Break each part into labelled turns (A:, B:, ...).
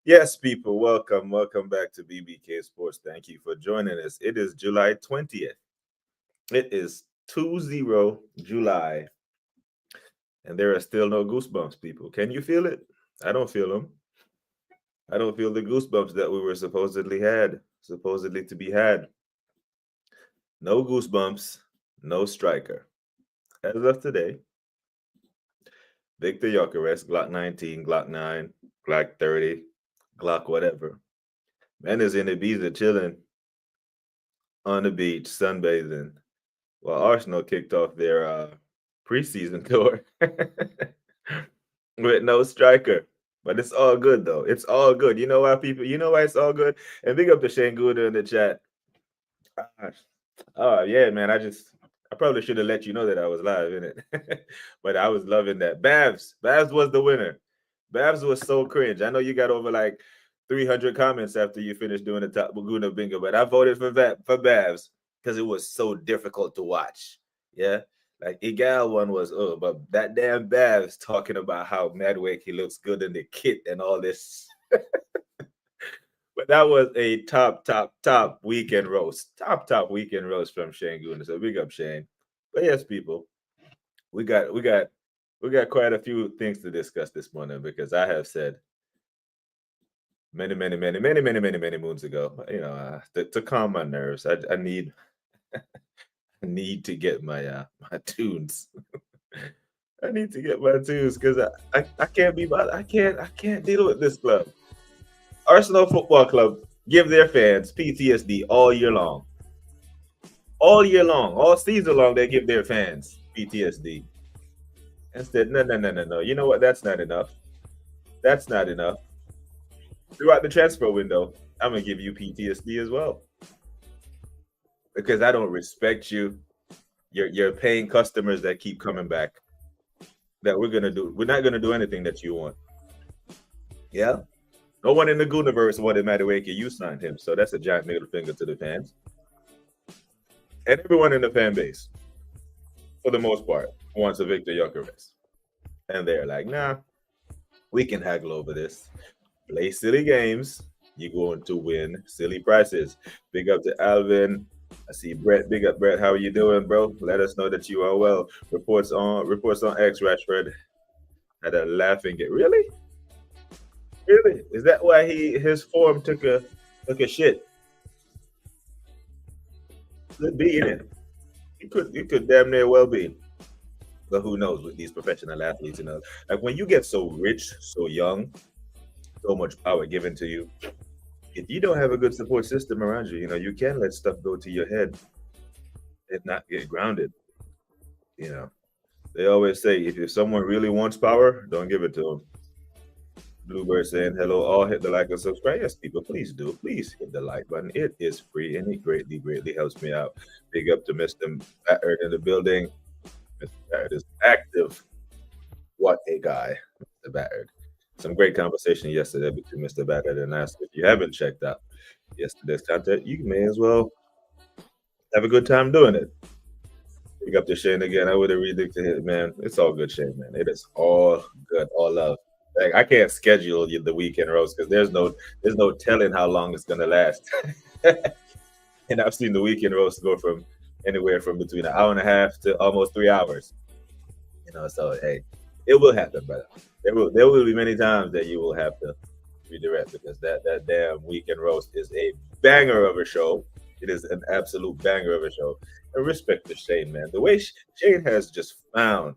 A: Yes, people, welcome back to BBK Sports. Thank you for joining us. It is July 20th. It is 20 July, and there are still no goosebumps, people. Can you feel it? I don't feel them. I don't feel the goosebumps that we were supposedly to be had. No goosebumps, no striker. As of today, Victor Yokeres, Glock 19, Glock 9, Glock 30, Glock whatever. Man is in Ibiza chilling on the beach, sunbathing, while Arsenal kicked off their preseason tour with no striker. But it's all good though. It's all good. You know why people? You know why it's all good? And big up to Shane Gouda in the chat. Gosh. Oh yeah, man. I probably should have let you know that I was live in it, but I was loving that. Babs was the winner. Babs was so cringe. I know you got over like 300 comments after you finished doing the top Laguna bingo, but I voted for Babs because it was so difficult to watch. Yeah. Like Igal one was, but that damn Babs talking about how Madwick he looks good in the kit and all this. But that was a top weekend roast. Top weekend roast from Shane Gouda. So big up Shane. But yes, people, we got we got we got quite a few things to discuss this morning because I have said many moons ago, to calm my nerves, I need to get my tunes. I need to get my tunes because I can't be bothered. I can't deal with this club. Arsenal Football Club give their fans PTSD all year long. All year long, all season long, they give their fans PTSD. Instead, no. You know what? That's not enough. That's not enough. Throughout the transfer window, I'm gonna give you PTSD as well because I don't respect you. You're paying customers that keep coming back. That we're not gonna do anything that you want. Yeah. No one in the Gooniverse wanted Madueke. You signed him, so that's a giant middle finger to the fans and everyone in the fan base, for the most part, wants a Victor Gyökeres, and they're like, nah, we can haggle over this. Play silly games. You're going to win silly prices. Big up to Alvin. I see Brett. Big up, Brett. How are you doing, bro? Let us know that you are well. Reports on X. Rashford had a laughing get. Really? Is that why his form took a shit? Could be in it. You could damn near well be. But who knows with these professional athletes, like when you get so rich, so young, so much power given to you. If you don't have a good support system around you, you can let stuff go to your head and not get grounded. You know, they always say if someone really wants power, don't give it to them. Bluebird saying hello, all hit the like and subscribe. Yes, people, please do. Please hit the like button. It is free and it greatly helps me out. Big up to Mr. Batterd in the building. Mr. Batterd is active. What a guy, Mr. Batterd. Some great conversation yesterday between Mr. Batterd and us. If you haven't checked out yesterday's content, you may as well have a good time doing it. Pick up to Shane again. I would have redicted it, man. It's all good, Shane, man. It is all good, all love. Like I can't schedule the weekend roast because there's no telling how long it's gonna last. And I've seen the weekend roast go from anywhere from between an hour and a half to almost 3 hours. So hey, it will happen, brother. There will be many times that you will have to redirect because that damn weekend roast is a banger of a show. It is an absolute banger of a show. And respect to Shane, man. The way Shane has just found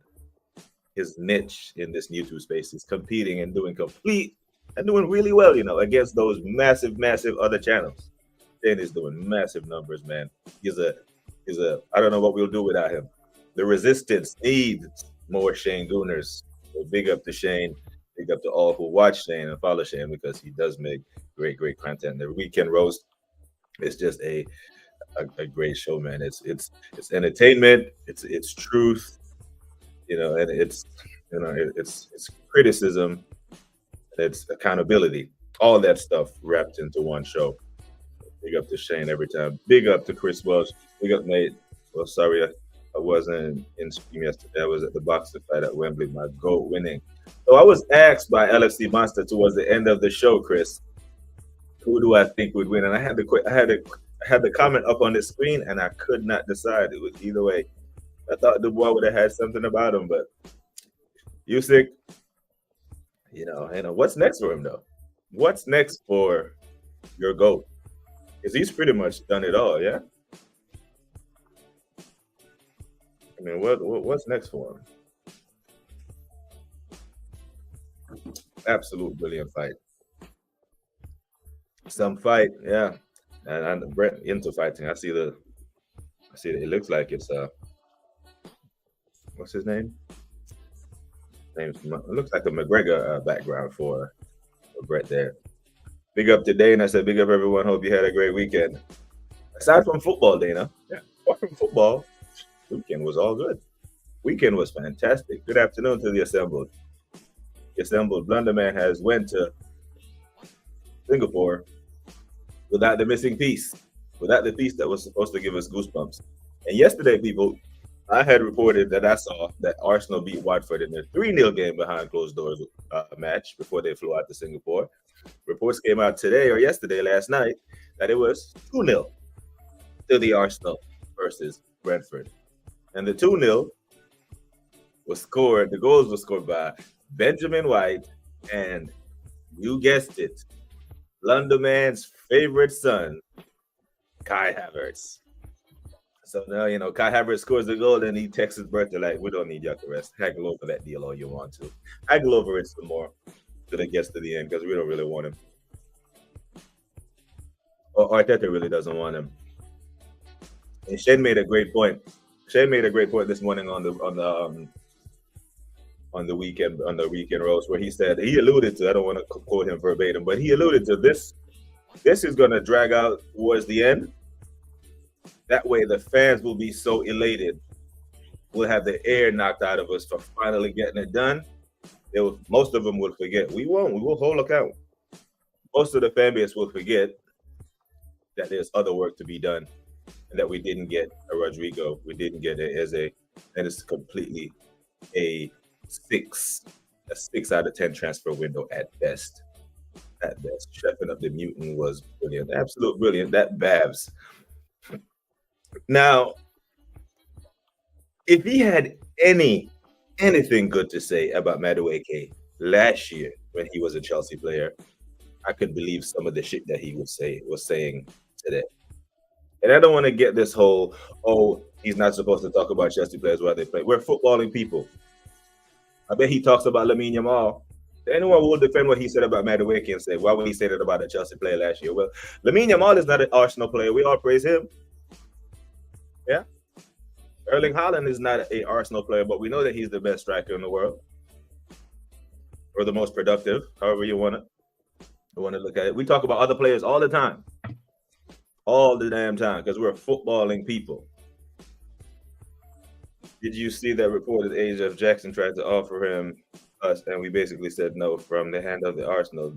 A: his niche in this YouTube space is competing and doing really well, against those massive other channels. Shane is doing massive numbers, man. He's a I don't know what we'll do without him. The resistance needs more Shane Gooners. So big up to Shane. Big up to all who watch Shane and follow Shane because he does make great content. The weekend roast is just a great show, man. It's entertainment. It's truth, and it's criticism. It's accountability. All that stuff wrapped into one show. Big up to Shane every time. Big up to Chris Welsh. Big up, Nate. Well, sorry, I wasn't in stream yesterday. I was at the boxing fight at Wembley. My goal winning So I was asked by LFC Monster towards the end of the show, Chris, who do I think would win? And I had the comment up on the screen, and I could not decide. It was either way. I thought Dubois would have had something about him, but Usyk, what's next for him though? What's next for your GOAT? Because he's pretty much done it all, yeah. I mean, what's next for him? Absolute brilliant fight. Some fight, yeah. And Brett into fighting. I see that. It looks like it's what's his name? It looks like a McGregor background for Brett there. Big up to Dana. I said, big up everyone. Hope you had a great weekend. Aside from football, Dana. Yeah. Apart from football, weekend was all good. Weekend was fantastic. Good afternoon to the assembled. The assembled Blunderman has went to Singapore without the missing piece, without the piece that was supposed to give us goosebumps. And yesterday, people, I had reported that I saw that Arsenal beat Watford in a 3-0 game behind closed doors match before they flew out to Singapore. Reports came out today or yesterday, last night, that it was 2-0 to the Arsenal versus Brentford. And the 2-0 was scored, the goals were scored by Benjamin White and, you guessed it, Lunderman's favorite son, Kai Havertz. So now, Kai Havertz scores the goal and he texts his brother like, we don't need Gyökeres. Haggle over that deal all you want to. Haggle over it some more till it gets to the end because we don't really want him. Or Arteta really doesn't want him. And Shane made a great point. Shane made a great point this morning on the weekend roast where he alluded to, I don't want to quote him verbatim, but he alluded to this is going to drag out towards the end. That way the fans will be so elated. We'll have the air knocked out of us for finally getting it done. Most of them will forget. We won't. We will hold account. Most of the fan base will forget that there's other work to be done and that we didn't get a Rodrigo. We didn't get an Eze. And it's completely a 6 out of 10 transfer window at best. At best. Sheffing up the mutant was brilliant. Absolute brilliant. That Babs. Now, if he had anything good to say about Madueke last year when he was a Chelsea player, I could believe some of the shit that he was saying today. And I don't want to get this whole, he's not supposed to talk about Chelsea players while they play. We're footballing people. I bet he talks about Lamine Yamal. Anyone will defend what he said about Madueke and say, why would he say that about a Chelsea player last year? Well, Lamine Yamal is not an Arsenal player. We all praise him. Yeah. Erling Haaland is not an Arsenal player, but we know that he's the best striker in the world. Or the most productive, however you want to look at it. We talk about other players all the time. All the damn time, because we're footballing people. Did you see that reported AJ Jackson tried to offer him us, and we basically said no from the hand of the Arsenal?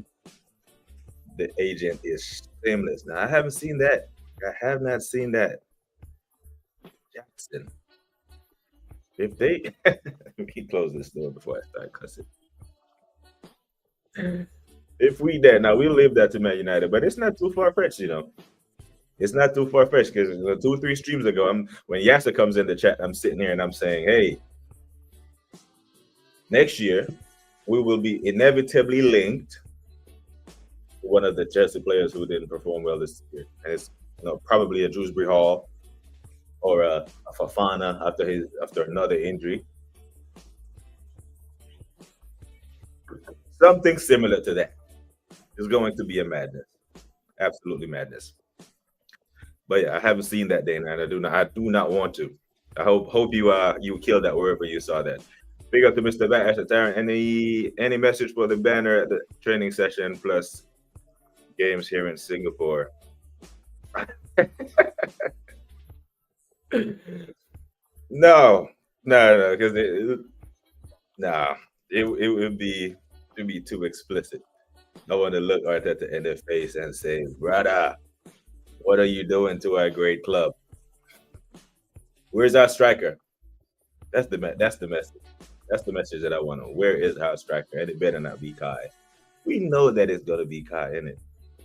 A: The agent is shameless. Now, I haven't seen that. I have not seen that. Jackson. If they let me close this door before I start cussing. If we did, now we'll leave that to Man United, but it's not too far-fetched, It's not too far-fetched because 2 or 3 streams ago, when Yasser comes in the chat, I'm sitting here and I'm saying, hey, next year we will be inevitably linked to one of the Chelsea players who didn't perform well this year. And it's probably a Dewsbury Hall or a Fafana after another injury. Something similar to that is going to be a madness. Absolutely madness. But yeah, I haven't seen that, Dana, and I do not want to. I hope you killed that wherever you saw that. Big up to Mr. Bash at Taryn. Any message for the banner at the training session plus games here in Singapore? No, because it would be too explicit. I want to look right at the end of the face and say, brother, what are you doing to our great club? Where's our striker? That's the message. That's the message that I want to. Where is our striker? And it better not be Kai. We know that it's gonna be Kai, in it.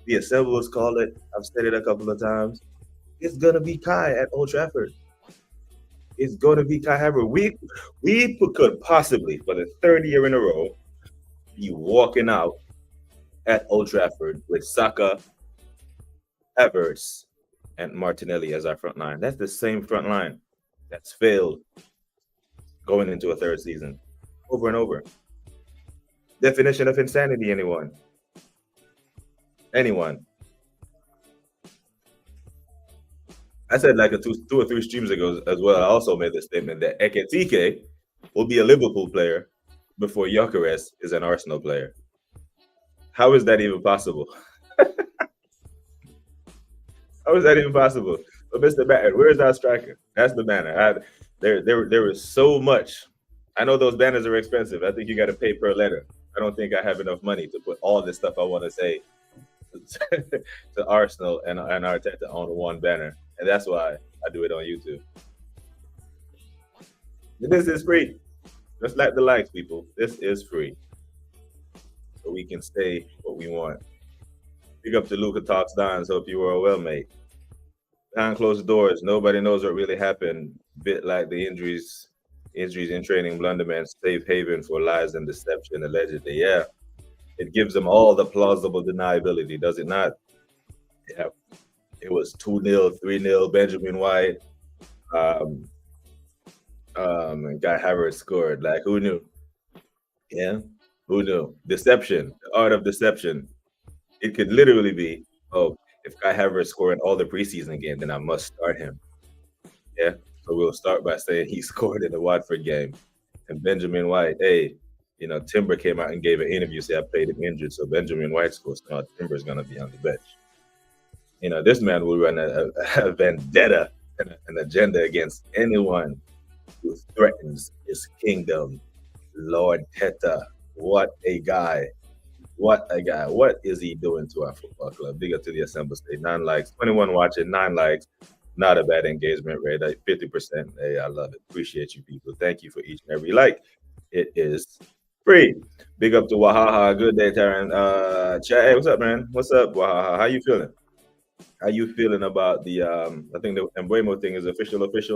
A: The assemblers call it. I've said it a couple of times. It's gonna be Kai at Old Trafford. It's gonna be Kai Havertz. We could possibly, for the third year in a row, be walking out at Old Trafford with Saka, Havertz, and Martinelli as our front line. That's the same front line that's failed going into a third season over and over. Definition of insanity, anyone? Anyone? I said like two or three streams ago as well. I also made the statement that Ekitike will be a Liverpool player before Gyökeres is an Arsenal player. How is that even possible? How is that even possible? But Mr. Batten, where is our striker? That's the banner. There is so much. I know those banners are expensive. I think you got to pay per letter. I don't think I have enough money to put all this stuff I want to say to Arsenal and Arteta on one banner. And that's why I do it on YouTube. This is free. Just like the likes, people. This is free. So we can say what we want. Big up to Luca Talks Dons. Hope you are well, mate. Behind closed doors, nobody knows what really happened. Bit like the injuries in training, Blunderman, safe haven for lies and deception, allegedly. Yeah. It gives them all the plausible deniability, does it not? Yeah. It was 2-0, 3-0, Benjamin White. And Guy Havertz scored. Like, who knew? Yeah. Who knew? Deception, the art of deception. It could literally be, oh, if Kai Havertz scoring all the preseason games, then I must start him. Yeah. So we'll start by saying he scored in the Watford game. And Benjamin White, hey, you know, Timber came out and gave an interview, say I played him injured. So Benjamin White scores. Now Timber's going to be on the bench. You know, this man will run a vendetta and an agenda against anyone who threatens his kingdom. Lord Teta, what a guy. What a guy. What is he doing to our football club? Big up to the Assemble State. 9 likes, 21 watching, 9 likes. Not a bad engagement rate, like 50%. Hey, I love it. Appreciate you people. Thank you for each and every like. It is free. Big up to Wahaha. Good day, Taryn. Chat, hey, what's up, man? What's up, Wahaha? How you feeling? How you feeling about the I think the Embuemo thing is official? He's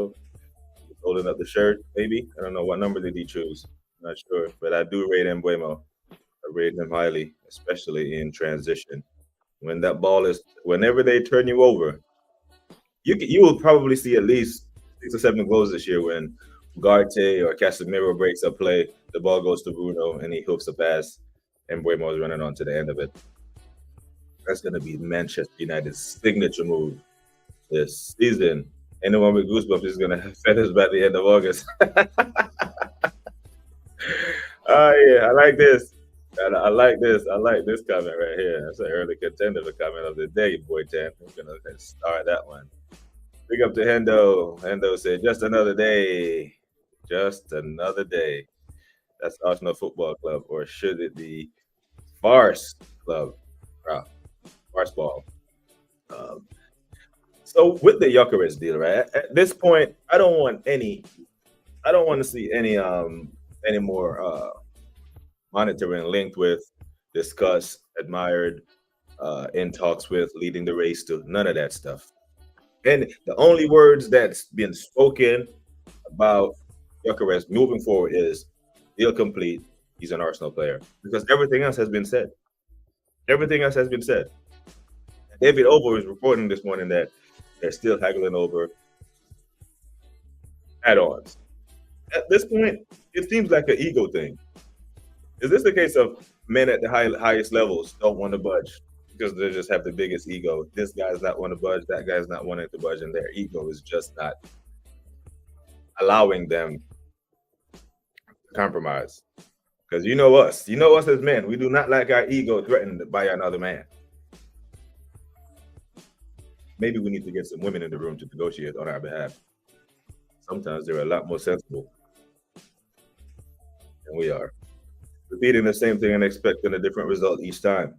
A: holding up the shirt, maybe. I don't know what number did he choose. I'm not sure. But I do rate Embuemo. I rate him highly, especially in transition. When that ball is, whenever they turn you over, you will probably see at least 6 or 7 goals this year when Ugarte or Casemiro breaks a play, the ball goes to Bruno and he hoofs a pass, and Embuemo is running on to the end of it. That's going to be Manchester United's signature move this season. Anyone with goosebumps is going to have feathers by the end of August. Yeah, I like this. I like this. I like this comment right here. That's an early contender for comment of the day, boy. Tan. I'm going to start that one. Big up to Hendo. Hendo said, just another day. Just another day. That's Arsenal Football Club, or should it be Farce Club? Wow. Farce ball. So with the Gyökeres deal, right? At this point, I don't want to see any more monitoring linked with, discussed, admired, in talks with, leading the race to, none of that stuff. And the only words that's been spoken about Gyökeres moving forward is deal complete. He's an Arsenal player, because everything else has been said. Everything else has been said. David Obo is reporting this morning that they're still haggling over add-ons. At this point, it seems like an ego thing. Is this the case of men at the highest levels don't want to budge because they just have the biggest ego? This guy's not want to budge, that guy's not wanting to budge, and their ego is just not allowing them to compromise. Because you know us as men, we do not like our ego threatened by another man. Maybe we need to get some women in the room to negotiate on our behalf. Sometimes they're a lot more sensible than we are. Repeating the same thing and expecting a different result each time.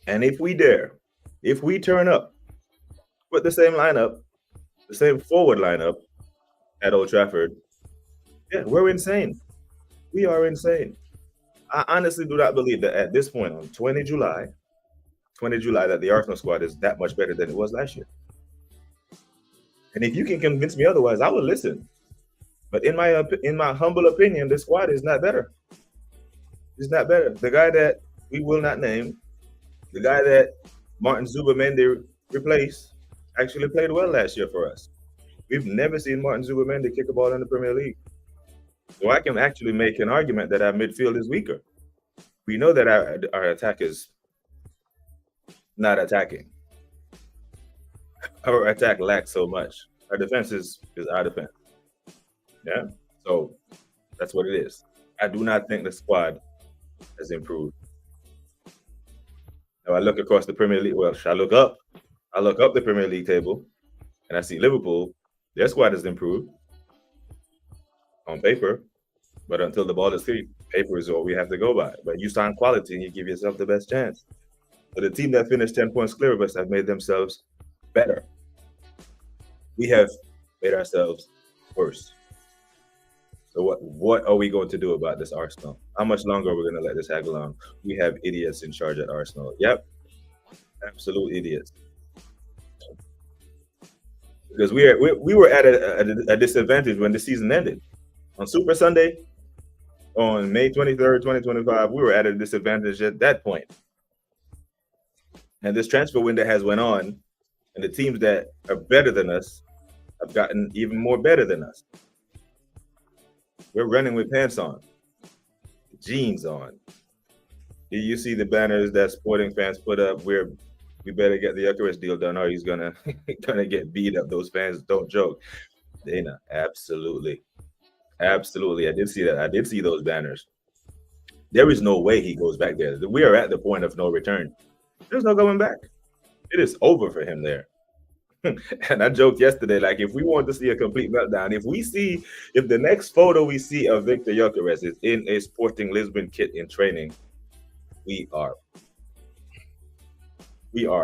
A: And if we turn up with the same lineup, the same forward lineup at Old Trafford, yeah, we're insane. We are insane. I honestly do not believe that at this point on 20 July, that the Arsenal squad is that much better than it was last year. And if you can convince me otherwise, I will listen. But in my humble opinion, the squad is not better. It's not better. The guy that we will not name, the guy that Martin Zubamendi replaced, actually played well last year for us. We've never seen Martin Zubamendi kick a ball in the Premier League. So I can actually make an argument that our midfield is weaker. We know that our attack is not attacking. Our attack lacks so much. Our defense is our defense. Yeah. So that's what it is. I do not think the squad has improved. Now I look across the Premier League. Well, I look up the Premier League table, and I see Liverpool. Their squad has improved on paper, but until the ball is free, paper is what we have to go by. But you sign quality and you give yourself the best chance. So the team that finished 10 points clear of us have made themselves better. We have made ourselves worse. So what are we going to do about this Arsenal? How much longer are we going to let this hag along? We have idiots in charge at Arsenal. Yep, absolute idiots. Because we were at a disadvantage when the season ended. On Super Sunday, on May 23rd, 2025, we were at a disadvantage at that point. And this transfer window has went on, and the teams that are better than us have gotten even more better than us. We're running with pants on, jeans on. You see the banners that sporting fans put up where we better get the Eucharist deal done or he's gonna get beat up. Those fans don't joke. Dana, absolutely. Absolutely. I did see that. I did see those banners. There is no way he goes back there. We are at the point of no return. There's no going back. It is over for him there. And I joked yesterday, like, if we want to see a complete meltdown, if the next photo we see of Victor Gyökeres is in a Sporting Lisbon kit in training, we are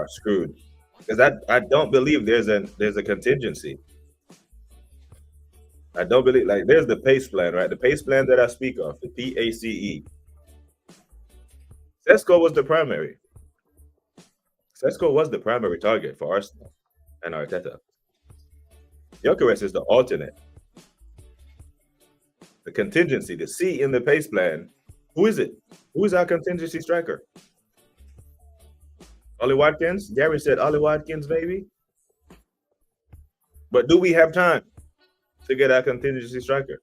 A: screwed. Because I don't believe there's a contingency. I don't believe, like, there's the PACE plan, right? The PACE plan that I speak of, the PACE. Sesko was the primary. Sesko was the primary target for Arsenal and Arteta. Gyökeres is the alternate. The contingency, the C in the PACE plan, who is it? Who is our contingency striker? Ollie Watkins? Gary said Ollie Watkins, maybe? But do we have time to get our contingency striker?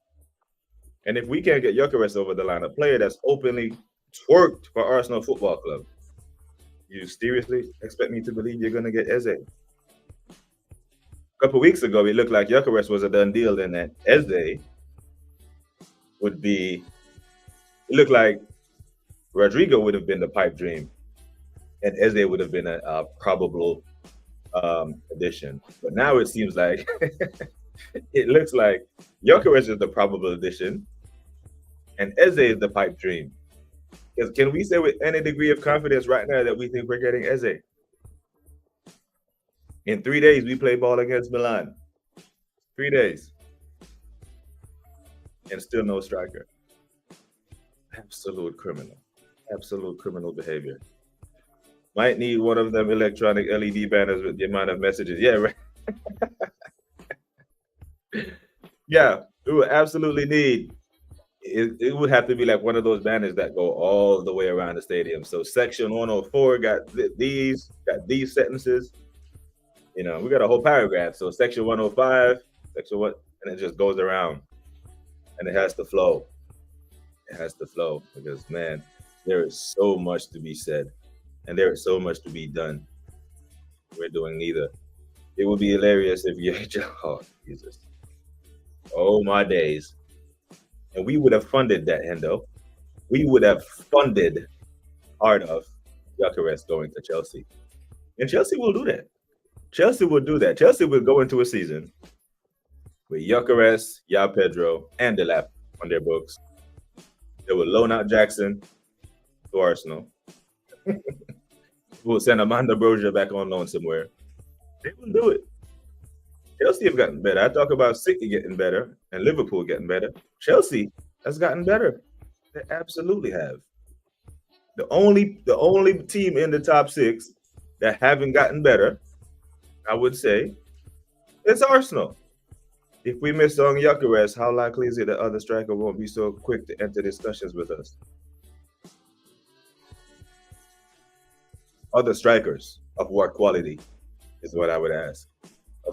A: And if we can't get Gyökeres over the line, a player that's openly twerked for Arsenal Football Club, you seriously expect me to believe you're going to get Eze? A couple weeks ago, it looked like Gyökeres was a done deal, and that Eze would be. It looked like Rodrigo would have been the pipe dream, and Eze would have been a probable addition. But now it seems like it looks like Gyökeres is the probable addition, and Eze is the pipe dream. Can we say with any degree of confidence right now that we think we're getting Eze? In 3 days, we play ball against Milan. 3 days. And still no striker. Absolute criminal. Absolute criminal behavior. Might need one of them electronic LED banners with the amount of messages. Yeah, right. Yeah, we would absolutely need. It would have to be like one of those banners that go all the way around the stadium. So section 104 got these sentences. You know, we got a whole paragraph. So section 105, section what, and it just goes around, and it has to flow. It has to flow because, man, there is so much to be said, and there is so much to be done. We're doing neither. It would be hilarious if you, oh Jesus, oh my days. And we would have funded that, Hendo. We would have funded part of Gyökeres going to Chelsea. And Chelsea will do that. Chelsea will do that. Chelsea will go into a season with Gyökeres, João Pedro, and Delap on their books. They will loan out Jackson to Arsenal. We'll send Amanda Brozier back on loan somewhere. They will do it. Chelsea have gotten better. I talk about City getting better and Liverpool getting better. Chelsea has gotten better. They absolutely have. The only team in the top six that haven't gotten better, I would say, is Arsenal. If we miss on Gyökeres, how likely is it that other striker won't be so quick to enter discussions with us? Other strikers of what quality is what I would ask.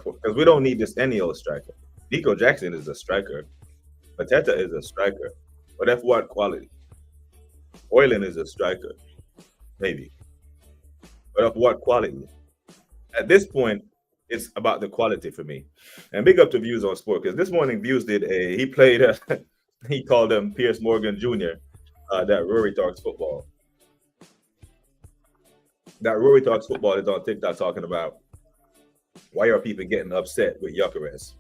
A: Because we don't need just any old striker. Nico Jackson is a striker. Mateta is a striker. But of what quality? Oyland is a striker. Maybe. But of what quality? At this point, it's about the quality for me. And big up to Views on Sport, because this morning Views he played, he called him Pierce Morgan Jr., that Rory Talks Football. That Rory Talks Football is on TikTok talking about why are people getting upset with Gyökeres,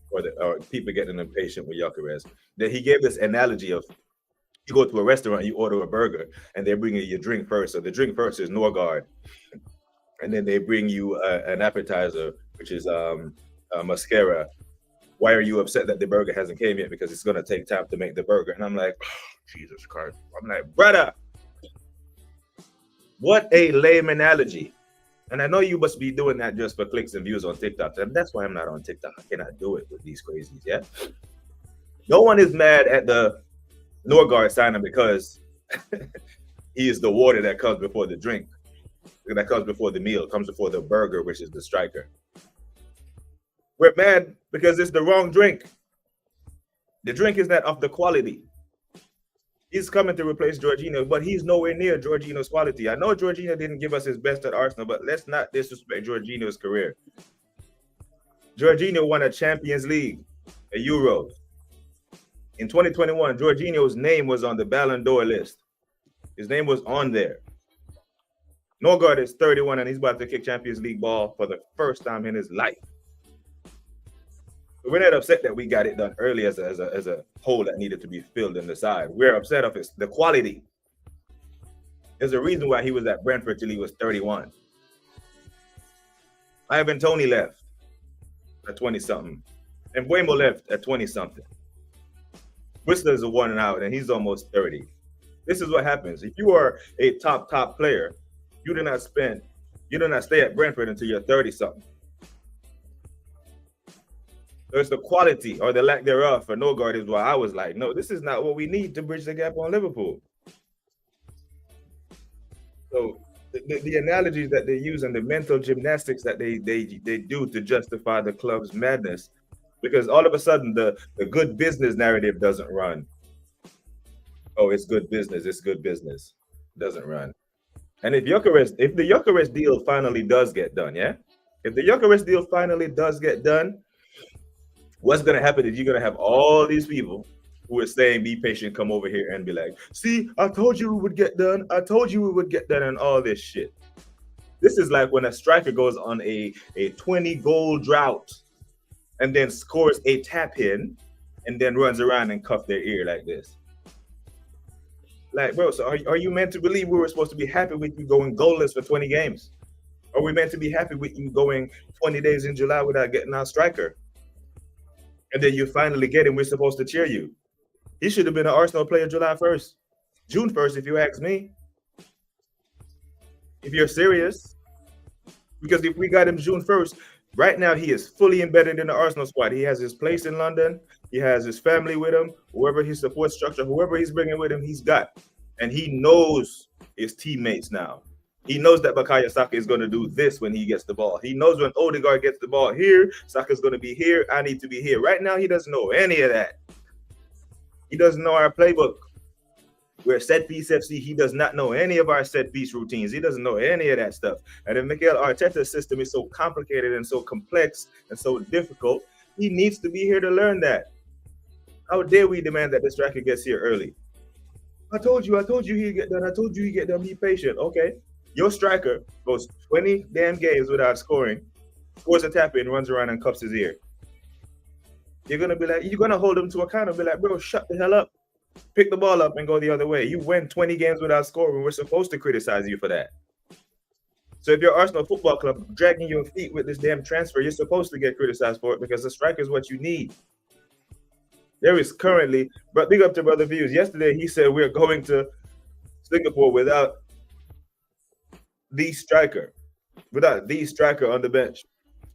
A: or people getting impatient with Gyökeres. Then he gave this analogy of you go to a restaurant, you order a burger, and they bring you your drink first. So the drink first is Norgard, and then they bring you an appetizer, which is mascara. Why are you upset that the burger hasn't came yet? Because it's going to take time to make the burger. And I'm like, oh, Jesus Christ. I'm like, brother, what a lame analogy. And I know you must be doing that just for clicks and views on TikTok. And that's why I'm not on TikTok. I cannot do it with these crazies, yeah? No one is mad at the Norgard signing because he is the water that comes before the drink. That comes before the meal, comes before the burger, which is the striker. We're mad because it's the wrong drink. The drink is not of the quality. He's coming to replace Jorginho, but he's nowhere near Jorginho's quality. I know Jorginho didn't give us his best at Arsenal, but let's not disrespect Jorginho's career. Jorginho won a Champions League, a Euros. In 2021, Jorginho's name was on the Ballon d'Or list. His name was on there. Norgard is 31 and he's about to kick Champions League ball for the first time in his life. We're not upset that we got it done early as a hole that needed to be filled in the side. We're upset of the quality. There's a reason why he was at Brentford till he was 31. Ivan Toney left at 20-something. And Buemo left at 20-something. Whistler's a 1 and out, and he's almost 30. This is what happens. If you are a top player, you do not stay at Brentford until you're 30-something. There's the quality or the lack thereof for Norgard is why I was like, no, this is not what we need to bridge the gap on Liverpool. So the analogies that they use and the mental gymnastics that they do to justify the club's madness, because all of a sudden the good business narrative doesn't run. Oh, it's good business. It's good business. Doesn't run. And if the Gyökeres deal finally does get done, yeah? If the Gyökeres deal finally does get done, what's going to happen is you're going to have all these people who are saying, be patient, come over here and be like, see, I told you it would get done. I told you it would get done and all this shit. This is like when a striker goes on a 20-goal drought and then scores a tap-in and then runs around and cuffs their ear like this. Like, bro, so are you meant to believe we were supposed to be happy with you going goalless for 20 games? Are we meant to be happy with you going 20 days in July without getting our striker? And then you finally get him, we're supposed to cheer you. He should have been an Arsenal player July 1st. June 1st, if you ask me. If you're serious. Because if we got him June 1st, right now he is fully embedded in the Arsenal squad. He has his place in London. He has his family with him. Whoever his support structure, whoever he's bringing with him, he's got. And he knows his teammates now. He knows that Bukayo Saka is going to do this when he gets the ball. He knows when Odegaard gets the ball here, Saka's going to be here. I need to be here. Right now, he doesn't know any of that. He doesn't know our playbook. We're set piece FC. He does not know any of our set piece routines. He doesn't know any of that stuff. And if Mikel Arteta's system is so complicated and so complex and so difficult, he needs to be here to learn that. How dare we demand that the striker gets here early? I told you he'd get done. I told you he'd get done. Be patient. Okay. Your striker goes 20 damn games without scoring, scores a tap in, runs around and cuffs his ear. You're going to be like, you're going to hold him to account and be like, bro, shut the hell up. Pick the ball up and go the other way. You went 20 games without scoring. We're supposed to criticize you for that. So if you're Arsenal Football Club dragging your feet with this damn transfer, you're supposed to get criticized for it because the striker is what you need. There is currently, but big up to Brother Views. Yesterday he said we're going to Singapore without the striker on the bench,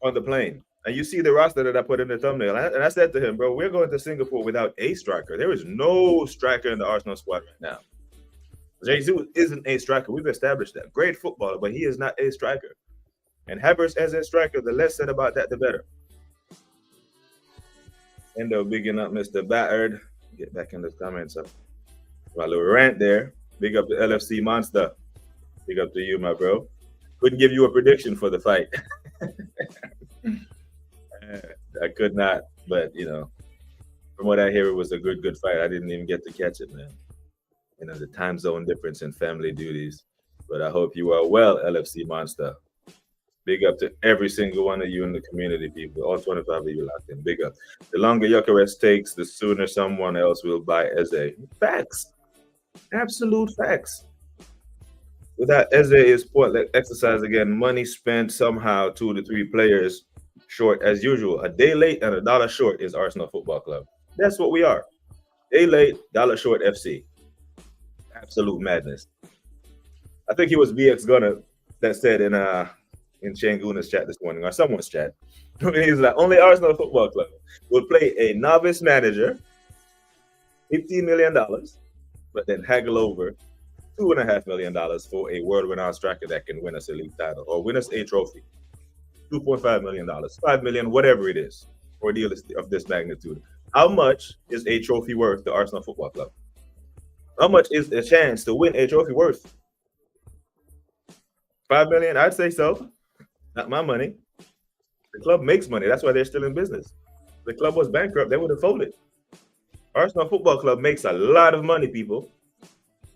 A: on the plane. And you see the roster that I put in the thumbnail. And I said to him, bro, we're going to Singapore without a striker. There is no striker in the Arsenal squad right now. Jesus isn't a striker. We've established that. Great footballer, but he is not a striker. And Havertz as a striker, the less said about that, the better. Endo bigging up Mr. Battered. Get back in the comments. My little rant there. Big up the LFC Monster. Big up to you, my bro. Couldn't give you a prediction for the fight. I could not, but from what I hear, it was a good fight. I didn't even get to catch it, man. The time zone difference and family duties. But I hope you are well, LFC Monster. Big up to every single one of you in the community, people. All 25 of you locked in. Big up. The longer Gyökeres takes, the sooner someone else will buy Eze. Facts. Absolute facts. Without Eze is pointless exercise again. Money spent somehow 2 to 3 players short as usual. A day late and $1 short is Arsenal Football Club. That's what we are. Day late, $1 short FC. Absolute madness. I think it was BX Gunner that said in Shanguna's chat this morning, or someone's chat. He's like, only Arsenal Football Club will play a novice manager, $15 million, but then haggle over $2.5 million for a world-renowned striker that can win us a league title or win us a trophy. $2.5 million, $5 million, whatever it is, for a deal of this magnitude. How much is a trophy worth to Arsenal Football Club? How much is a chance to win a trophy worth? $5 million? I'd say so. Not my money. The club makes money. That's why they're still in business. If the club was bankrupt, they would have folded. Arsenal Football Club makes a lot of money, people.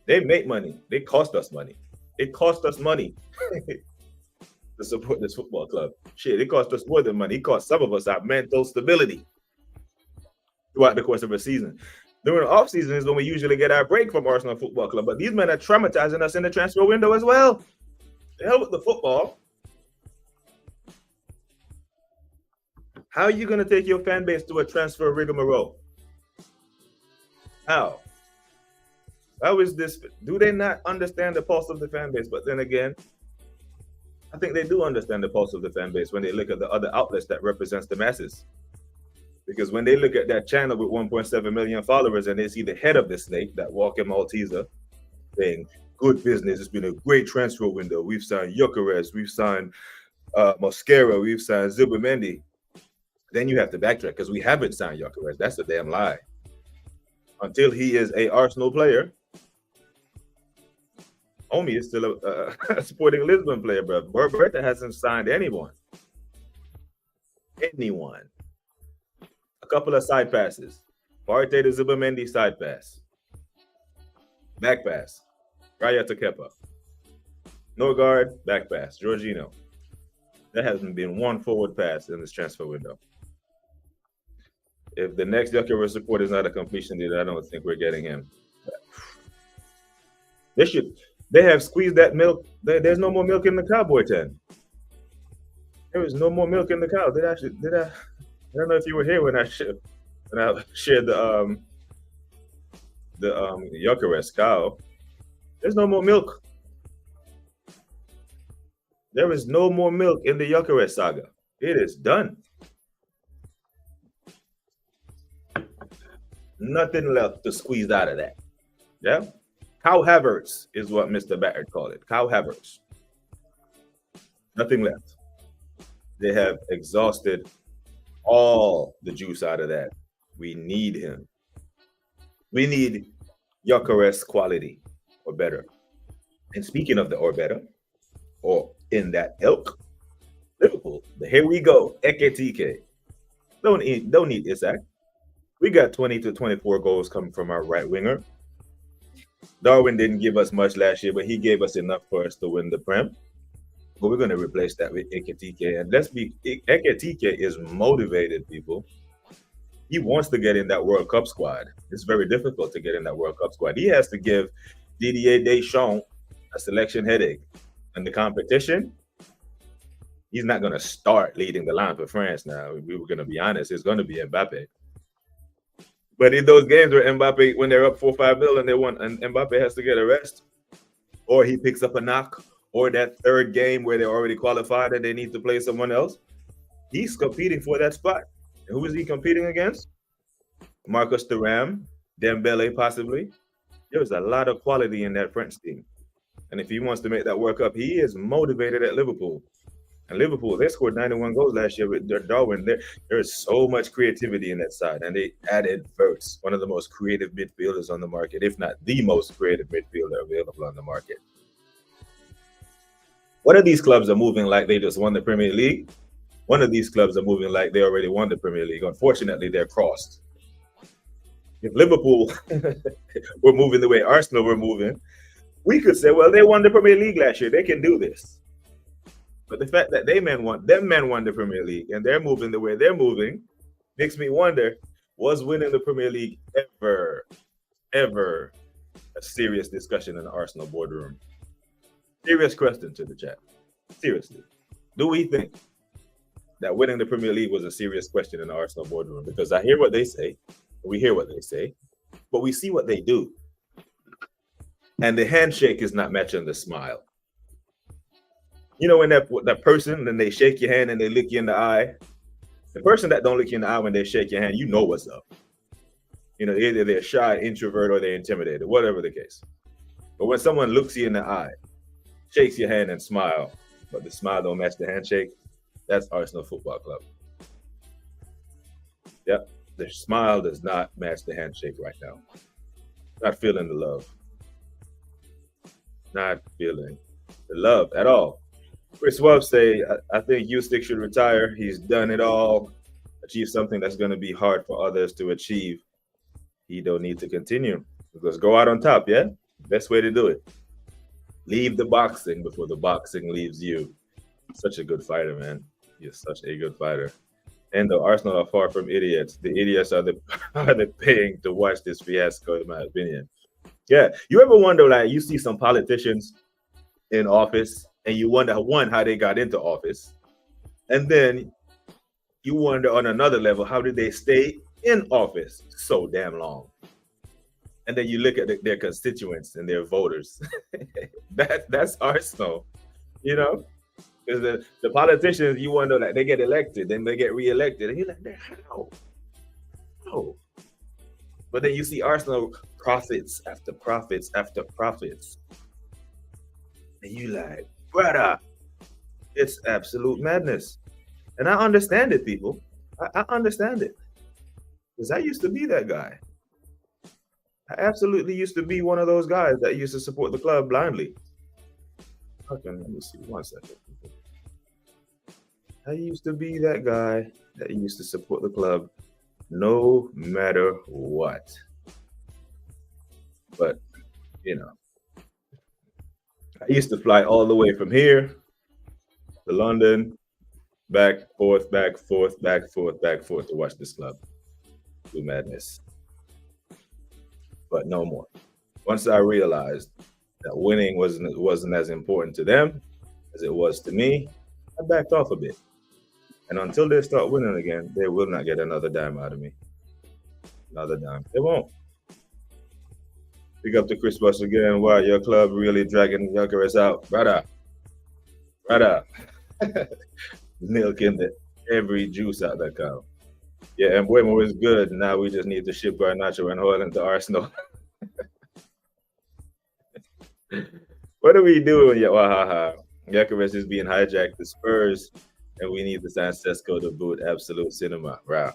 A: They make money. They cost us money. It cost us money to support this football club. Shit, it cost us more than money. It cost some of us our mental stability throughout the course of a season. During the offseason is when we usually get our break from Arsenal Football Club. But these men are traumatizing us in the transfer window as well. The hell with the football. How are you going to take your fan base to a transfer rigmarole? How? How is this? Do they not understand the pulse of the fan base? But then again, I think they do understand the pulse of the fan base when they look at the other outlets that represents the masses. Because when they look at that channel with 1.7 million followers and they see the head of the snake, that walking Malteser, saying, good business, it's been a great transfer window. We've signed Gyökeres, we've signed Mosquera, we've signed Zubimendi. Then you have to backtrack because we haven't signed Gyökeres. That's a damn lie. Until he is a Arsenal player, Omi is still a Sporting Lisbon player, bro. Berta hasn't signed anyone. A couple of side passes. Partey to Zubimendi side pass. Back pass. Raya to Kepa. Norgard, back pass. Jorginho. There hasn't been one forward pass in this transfer window. If the next Gyökeres report is not a completion deal, I don't think we're getting him. They have squeezed that milk. There's no more milk in the cowboy tent. There is no more milk in the cow. Did I? I don't know if you were here when I shared the Gyökeres cow. There's no more milk. There is no more milk in the Gyökeres saga. It is done. Nothing left to squeeze out of that. Yeah? Cow Havertz is what Mr. Battard called it. Cow Havertz. Nothing left. They have exhausted all the juice out of that. We need him. We need Gyökeres quality or better. And speaking of the or better, or in that ilk, Liverpool. Here we go. Ekitike. Don't need Isak. We got 20 to 24 goals coming from our right winger. Darwin didn't give us much last year, but he gave us enough for us to win the Prem. But we're going to replace that with Ekitike. And Ekitike is motivated, people. He wants to get in that World Cup squad. It's very difficult to get in that World Cup squad. He has to give Didier Deschamps a selection headache. And the competition, he's not going to start leading the line for France now. We were going to be honest. It's going to be Mbappe. But in those games where Mbappe, when they're up 4-5-0 and they want, and Mbappe has to get a rest, or he picks up a knock, or that third game where they're already qualified and they need to play someone else, he's competing for that spot. And who is he competing against? Marcus Thuram, Dembele possibly. There's a lot of quality in that French team. And if he wants to make that work up, he is motivated at Liverpool. And Liverpool, they scored 91 goals last year with their Darwin. There is so much creativity in that side. And they added Verts, one of the most creative midfielders on the market, if not the most creative midfielder available on the market. One of these clubs are moving like they just won the Premier League. One of these clubs are moving like they already won the Premier League. Unfortunately, they're crossed. If Liverpool were moving the way Arsenal were moving, we could say, well, they won the Premier League last year. They can do this. But the fact that them men won the Premier League and they're moving the way they're moving makes me wonder, was winning the Premier League ever a serious discussion in the Arsenal boardroom? Serious question to the chat. Seriously. Do we think that winning the Premier League was a serious question in the Arsenal boardroom? Because I hear what they say, we hear what they say, but we see what they do. And the handshake is not matching the smile. You know, when that person, then they shake your hand and they look you in the eye. The person that don't look you in the eye when they shake your hand, you know what's up. You know, either they're shy, introvert, or they're intimidated, whatever the case. But when someone looks you in the eye, shakes your hand and smile, but the smile don't match the handshake, that's Arsenal Football Club. Yep, the smile does not match the handshake right now. Not feeling the love. Not feeling the love at all. Chris Webb say, I think Usyk should retire. He's done it all, achieved something that's going to be hard for others to achieve. He don't need to continue. Because go out on top, yeah? Best way to do it. Leave the boxing before the boxing leaves you. Such a good fighter, man. You're such a good fighter. And the Arsenal are far from idiots. The idiots are the paying to watch this fiasco, in my opinion. Yeah. You ever wonder, like, you see some politicians in office and you wonder, one, how they got into office. And then you wonder on another level, how did they stay in office so damn long? And then you look at their constituents and their voters. That's Arsenal, you know? Because the politicians, you wonder, like, they get elected, then they get reelected. And you're like, how? How? But then you see Arsenal profits after profits after profits. And you like, brother, it's absolute madness. And I understand it, people. I understand it. Because I used to be that guy. I absolutely used to be one of those guys that used to support the club blindly. Okay, let me see. 1 second. I used to be that guy that used to support the club no matter what. But, you know, I used to fly all the way from here to London, back, forth, back, forth, back, forth, back, forth to watch this club do madness. But no more. Once I realized that winning wasn't as important to them as it was to me, I backed off a bit. And until they start winning again, they will not get another dime out of me. Another dime. They won't. Big up to Chris Buss again. Wow, your club really dragging Gyökeres out. Brother. Milking every juice out that cow. Yeah, and Buemo is good. Now we just need to ship Garnacho and Hoyland to Arsenal. What are we doing? Yeah, wahaha. Gyökeres is being hijacked to Spurs, and we need the San Sesko to boot absolute cinema. Wow.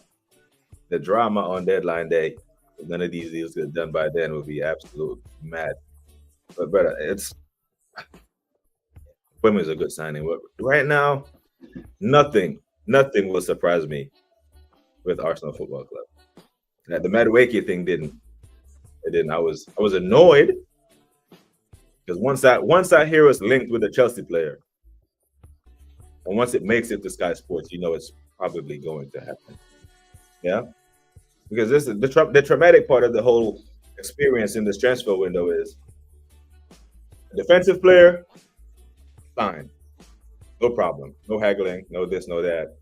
A: The drama on deadline day, if none of these deals get done by then, will be absolute mad. But brother, Buemo is a good signing. Right now, nothing will surprise me with Arsenal Football Club. Now, the Madueke thing didn't. It didn't. I was annoyed because once I hear us linked with a Chelsea player, and once it makes it to Sky Sports, you know it's probably going to happen. Yeah, because this is the traumatic part of the whole experience in this transfer window is a defensive player, fine, no problem, no haggling, no this, no that.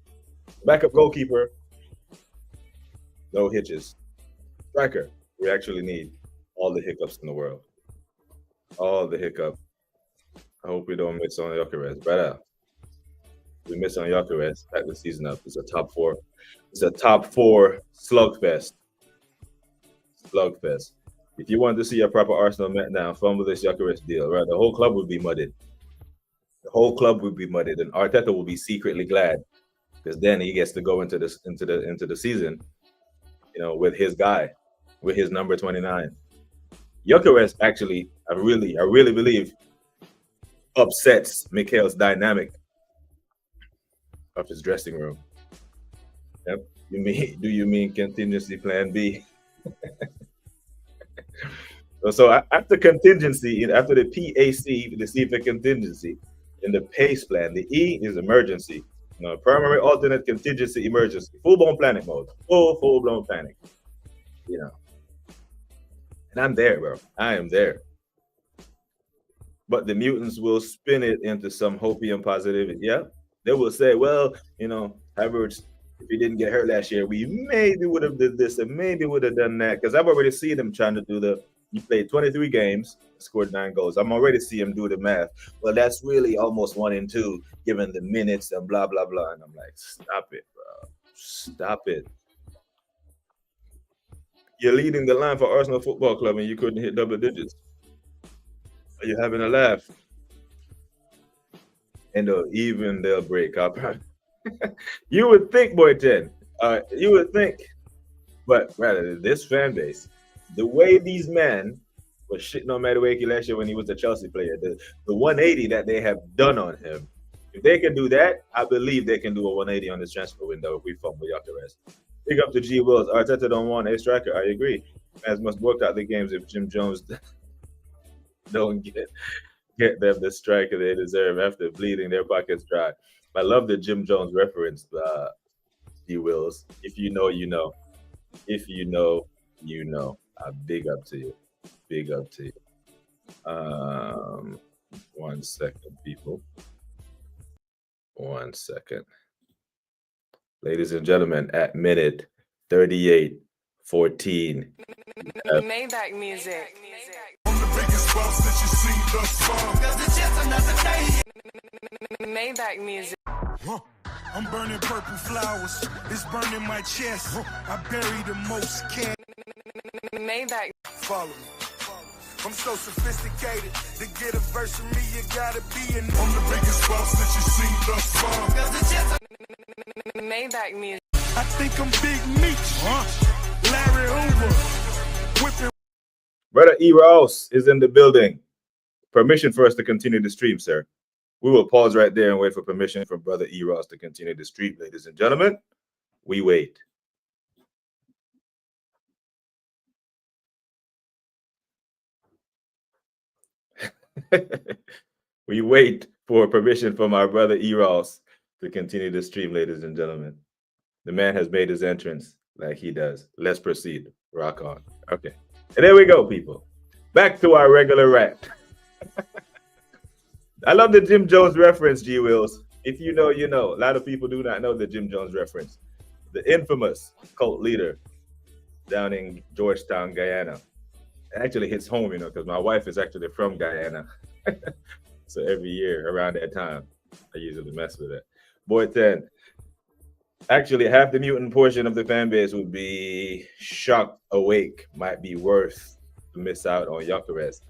A: Backup goalkeeper, no hitches. Striker, we actually need all the hiccups in the world. All the hiccup. I hope we don't miss on Gyökeres. Brother, we miss on Gyökeres. Back the season up. It's a top four. It's a top four slugfest. Slugfest. If you want to see a proper Arsenal meltdown, fumble this Gyökeres deal, right? The whole club would be muddied. The whole club would be muddied, and Arteta will be secretly glad because then he gets to go into the season, with his guy, with his number 29. Gyökeres actually, I really believe, upsets Mikel's dynamic of his dressing room. Yep. Do you mean contingency plan B? So after contingency, after the PAC, the C for contingency, in the PACE plan, the E is emergency. Primary, alternate, contingency, emergency, full-blown panic mode, full-blown panic. And I'm there, bro. I am there. But the mutants will spin it into some hopium positivity. Yeah, they will say, well, Havertz, if he didn't get hurt last year, we maybe would have did this and maybe would have done that. Because I've already seen them trying to do you played 23 games, scored 9 goals. I'm already seeing him do the math. Well, that's really almost 1 in 2, given the minutes and blah, blah, blah. And I'm like, stop it, bro. Stop it. You're leading the line for Arsenal Football Club and you couldn't hit double digits. Are you having a laugh? And they'll break up. You would think, boy, 10. You would think. But rather, this fan base, the way these men were shitting on Madueke last year when he was a Chelsea player, the 180 that they have done on him, if they can do that, I believe they can do a 180 on this transfer window if we fumble Gyökeres. Big up to G. Wills. Arteta don't want a striker. I agree. Fans must boycott out the games if Jim Jones don't get them the striker they deserve after bleeding their pockets dry. I love the Jim Jones reference, G. Wills. If you know, you know. If you know, you know. Big up to you. Big up to you. 1 second, people. 1 second. Ladies and gentlemen, at minute 38:14.
B: Maybach music. Maybach music.
C: I'm burning purple flowers. It's burning my chest. I bury the most cash.
B: Maybach.
C: Follow me. I'm so sophisticated. To get a verse from me, you gotta be in. I'm the biggest boss that you see thus far.
B: Maybach music.
C: I think I'm Big Meech. Larry Hoover. Whipping.
A: Brother E. Rouse is in the building. Permission for us to continue the stream, sir. We will pause right there and wait for permission from Brother E. Ross to continue the stream, ladies and gentlemen. We wait. We wait for permission from our Brother E. Ross to continue the stream, ladies and gentlemen. The man has made his entrance like he does. Let's proceed. Rock on. Okay. And there we go, people. Back to our regular rap. I love the Jim Jones reference, G. Wills. If you know, you know. A lot of people do not know the Jim Jones reference. The infamous cult leader down in Georgetown, Guyana. It actually hits home, because my wife is actually from Guyana. So every year around that time, I usually mess with it. Boy 10. Actually, half the mutant portion of the fan base would be shocked awake. Might be worth to miss out on Gyökeres.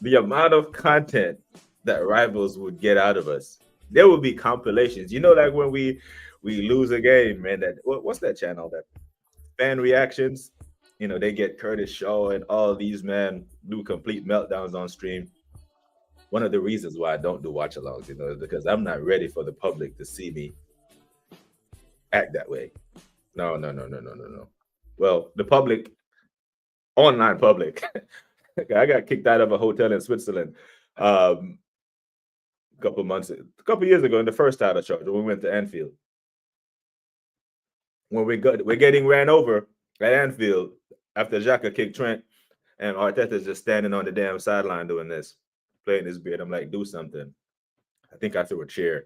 A: The amount of content that rivals would get out of us. There would be compilations. Like when we lose a game, man, what's that channel? That fan reactions. They get Curtis Shaw and all these men do complete meltdowns on stream. One of the reasons why I don't do watch-alongs, is because I'm not ready for the public to see me act that way. No. Well, the public, online public. I got kicked out of a hotel in Switzerland a couple years ago in the first title charge when we went to Anfield. When we're getting ran over at Anfield after Xhaka kicked Trent, and Arteta's just standing on the damn sideline doing this, playing his beard. I'm like, do something. I think I threw a chair.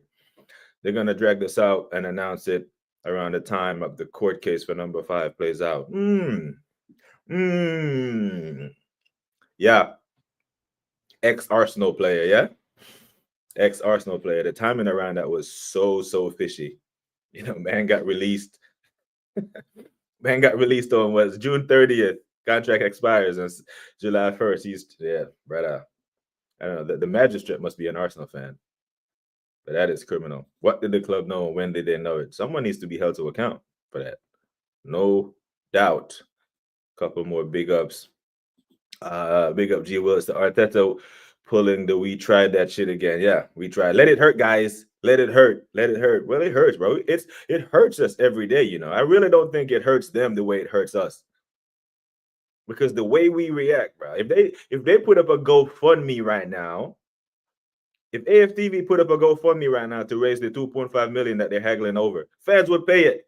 A: They're gonna drag this out and announce it around the time of the court case for number 5 plays out. Yeah. Ex-Arsenal player, yeah? Ex-Arsenal player. The timing around that was so fishy. You know, man got released. Man got released on was June 30th. Contract expires on July 1st. Brother. I don't know. The magistrate must be an Arsenal fan. But that is criminal. What did the club know? When did they know it? Someone needs to be held to account for that. No doubt. Couple more big ups. Big up G Willis to Arteta pulling the we tried that shit again. Yeah, we tried. Let it hurt, guys. Let it hurt. Let it hurt. Well, it hurts, bro. It hurts us every day, you know. I really don't think it hurts them the way it hurts us. Because the way we react, bro. If they put up a GoFundMe right now, if AFTV put up a GoFundMe right now to raise the 2.5 million that they're haggling over, fans would pay it.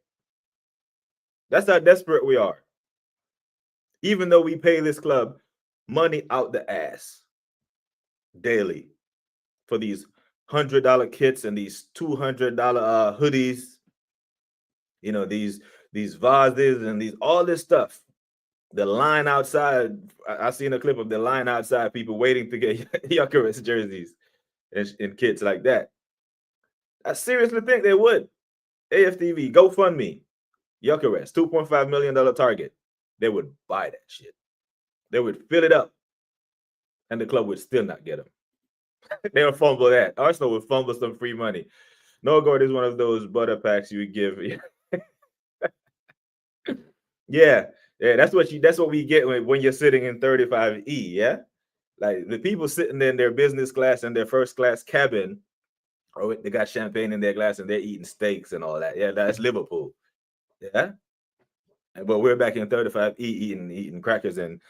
A: That's how desperate we are. Even though we pay this club money out the ass daily for these $100 kits and these $200 hoodies, you know, these vases and these all this stuff. The line outside, I seen a clip of the line outside, people waiting to get Gyökeres jerseys and kits like that. I seriously think they would. AFTV, GoFundMe, Gyökeres, $2.5 million target. They would buy that shit. They would fill it up, and the club would still not get them. They would fumble that. Arsenal would fumble some free money. Norgard is one of those butter packs you would give. yeah, that's what we get when you're sitting in 35E. Yeah, like the people sitting in their business class and their first class cabin, or they got champagne in their glass and they're eating steaks and all that. Yeah, that's Liverpool. Yeah. But we're back in 35E eating crackers and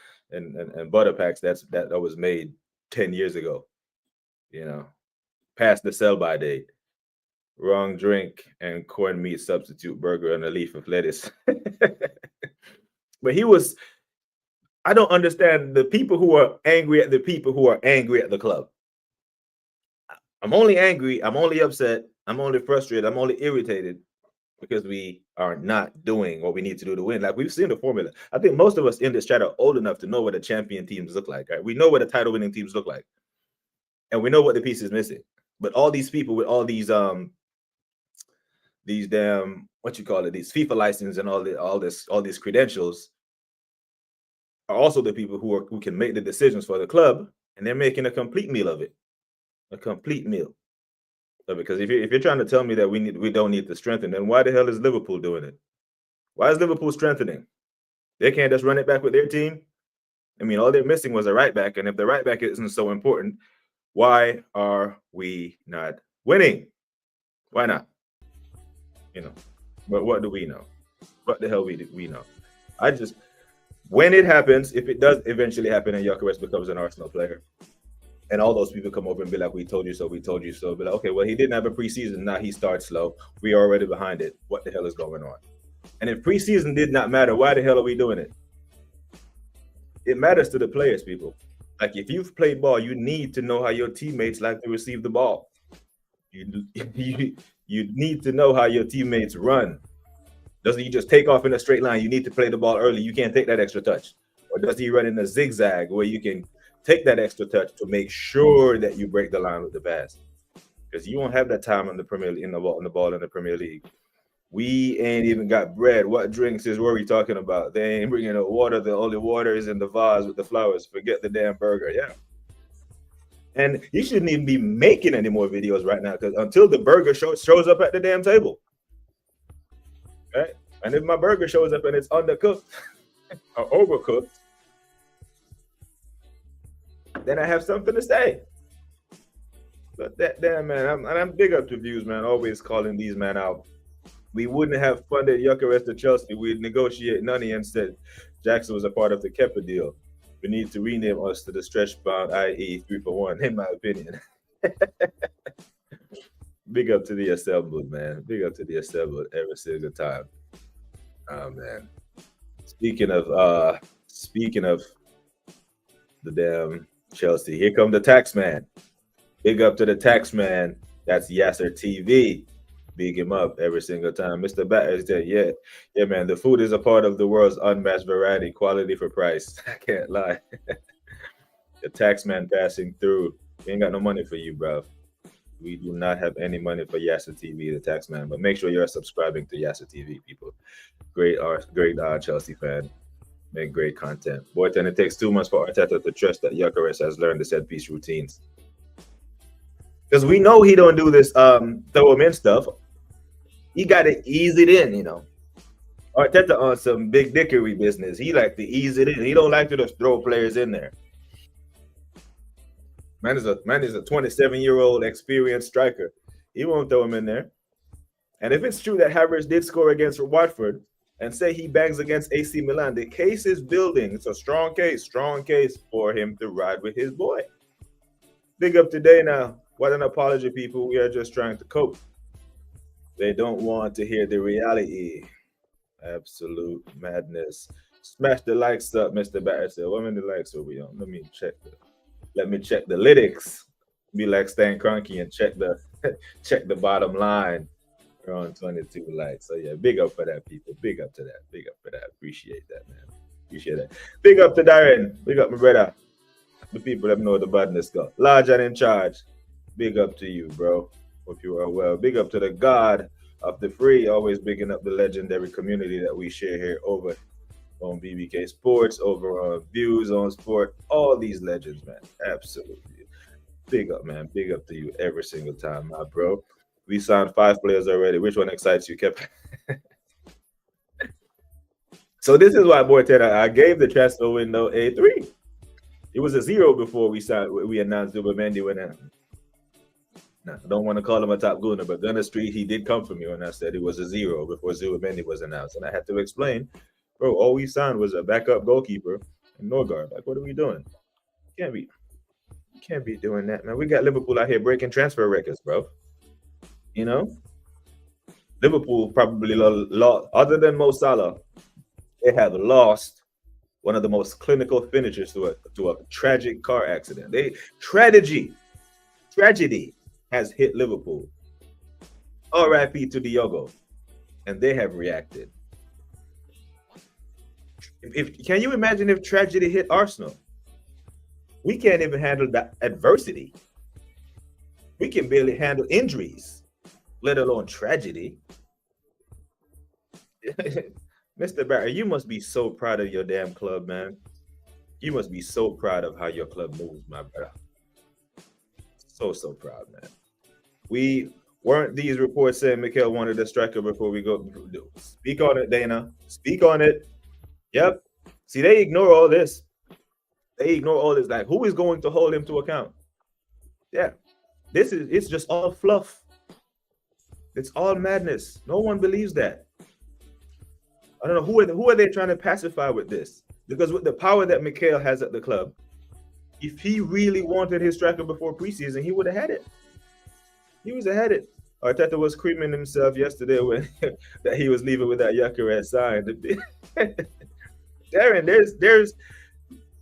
A: butter packs that was made 10 years ago. You know, past the sell-by date. Wrong drink and corned meat substitute burger and a leaf of lettuce. But I don't understand the people who are angry at the people who are angry at the club. I'm only angry, I'm only upset, I'm only frustrated, I'm only irritated because we are not doing what we need to do to win. Like, we've seen the formula. I think most of us in this chat are old enough to know what the champion teams look like. Right? We know what the title winning teams look like. And we know what the piece is missing. But all these people with all these damn, these FIFA license and all these credentials are also the people who can make the decisions for the club, and they're making a complete meal of it. A complete meal. Because if you're trying to tell me that we don't need to strengthen, then why the hell is Liverpool doing it? Why is Liverpool strengthening? They can't just run it back with their team. I mean, all they're missing was a right back, and if the right back isn't so important, why are we not winning? Why not? You know, but what do we know? What the hell we know? When it happens, if it does eventually happen and Gyökeres becomes an Arsenal player, and all those people come over and be like, we told you so, we told you so. Be like, okay, well, he didn't have a preseason. Now he starts slow. We are already behind it. What the hell is going on? And if preseason did not matter, why the hell are we doing it? It matters to the players, people. Like, if you've played ball, you need to know how your teammates like to receive the ball. You need to know how your teammates run. Doesn't he just take off in a straight line? You need to play the ball early. You can't take that extra touch. Or does he run in a zigzag where you can take that extra touch to make sure that you break the line with the pass? Because you won't have that time in the Premier League, in the ball in the Premier League. We ain't even got bread. What drinks is Rory talking about? They ain't bringing no water. The only water is in the vase with the flowers. Forget the damn burger. Yeah. And you shouldn't even be making any more videos right now, because until the burger shows up at the damn table. Right? And if my burger shows up and it's undercooked or overcooked, then I have something to say. But that damn man, I'm big up to views, man. Always calling these men out. We wouldn't have funded Gyökeres to Chelsea. We'd negotiate Nani and said Jackson was a part of the Kepa deal. We need to rename us to the stretch bound, i.e. 3 for 1, in my opinion. Big up to the assembled, man. Big up to the assembled every single time. Oh man. Speaking of the damn Chelsea, here come the tax man. Big up to the tax man. That's Yasser TV. Big him up every single time. Mr. Batter said, yeah, man, the food is a part of the world's unmatched variety, quality for price. I can't lie. The tax man passing through. We ain't got no money for you, bro. We do not have any money for Yasser TV, the tax man. But make sure you're subscribing to Yasser TV, people. Great Chelsea fan. Make great content. Boyton, it takes 2 months for Arteta to trust that Gyökeres has learned the set piece routines. Because we know he don't do this throw him in stuff. He got to ease it in, you know. Arteta on some big dickery business. He like to ease it in. He don't like to just throw players in there. Man is a 27-year-old experienced striker. He won't throw him in there. And if it's true that Havertz did score against Watford and say he bangs against AC Milan, the case is building. It's a strong case for him to ride with his boy. Big up today now. What an apology, people. We are just trying to cope. They don't want to hear the reality. Absolute madness. Smash the likes up, Mr. Batter said. What many likes are we on? Let me check the lytics. Be like Stan Kroenke and check the bottom line. We're on 22 likes. So yeah, big up for that, people. Big up to that. Big up for that. Appreciate that, man. Appreciate that. Big up to Darren. Big up, my brother. The people that know the badness go. Large and in charge. Big up to you, bro. Hope you are well. Big up to the God of the free. Always bigging up the legendary community that we share here over on BBK Sports, over on Views on Sport. All these legends, man. Absolutely. Big up, man. Big up to you every single time, my bro. We signed 5 players already. Which one excites you, Kev? So this is why, boy, Ted, I gave the transfer window a 3. It was a 0 before we announced Zubimendi winning. Now, I don't want to call him a top gunner, but Gunner Street, he did come from you, and I said it was a 0 before Zubimendi was announced. And I had to explain, bro, all we signed was a backup goalkeeper and Norgard. Like, what are we doing? Can't be doing that, man. We got Liverpool out here breaking transfer records, bro. You know? Liverpool probably lost, other than Mo Salah, they have lost one of the most clinical finishers to a tragic car accident. Tragedy has hit Liverpool. R.I.P. to Diogo. And they have reacted. Can you imagine if tragedy hit Arsenal? We can't even handle that adversity. We can barely handle injuries, let alone tragedy. Mr. Barry, you must be so proud of your damn club, man. You must be so proud of how your club moves, my brother. So proud, man. We weren't these reports saying Mikel wanted a striker before we go. Speak on it, Dana. Speak on it. Yep. See, they ignore all this. Like, who is going to hold him to account? Yeah. It's just all fluff. It's all madness. No one believes that. I don't know who are they trying to pacify with this? Because with the power that Mikel has at the club, if he really wanted his striker before preseason, he would have had it. He was ahead it. Arteta was creaming himself yesterday when that he was leaving with that Gyökeres sign. Darren,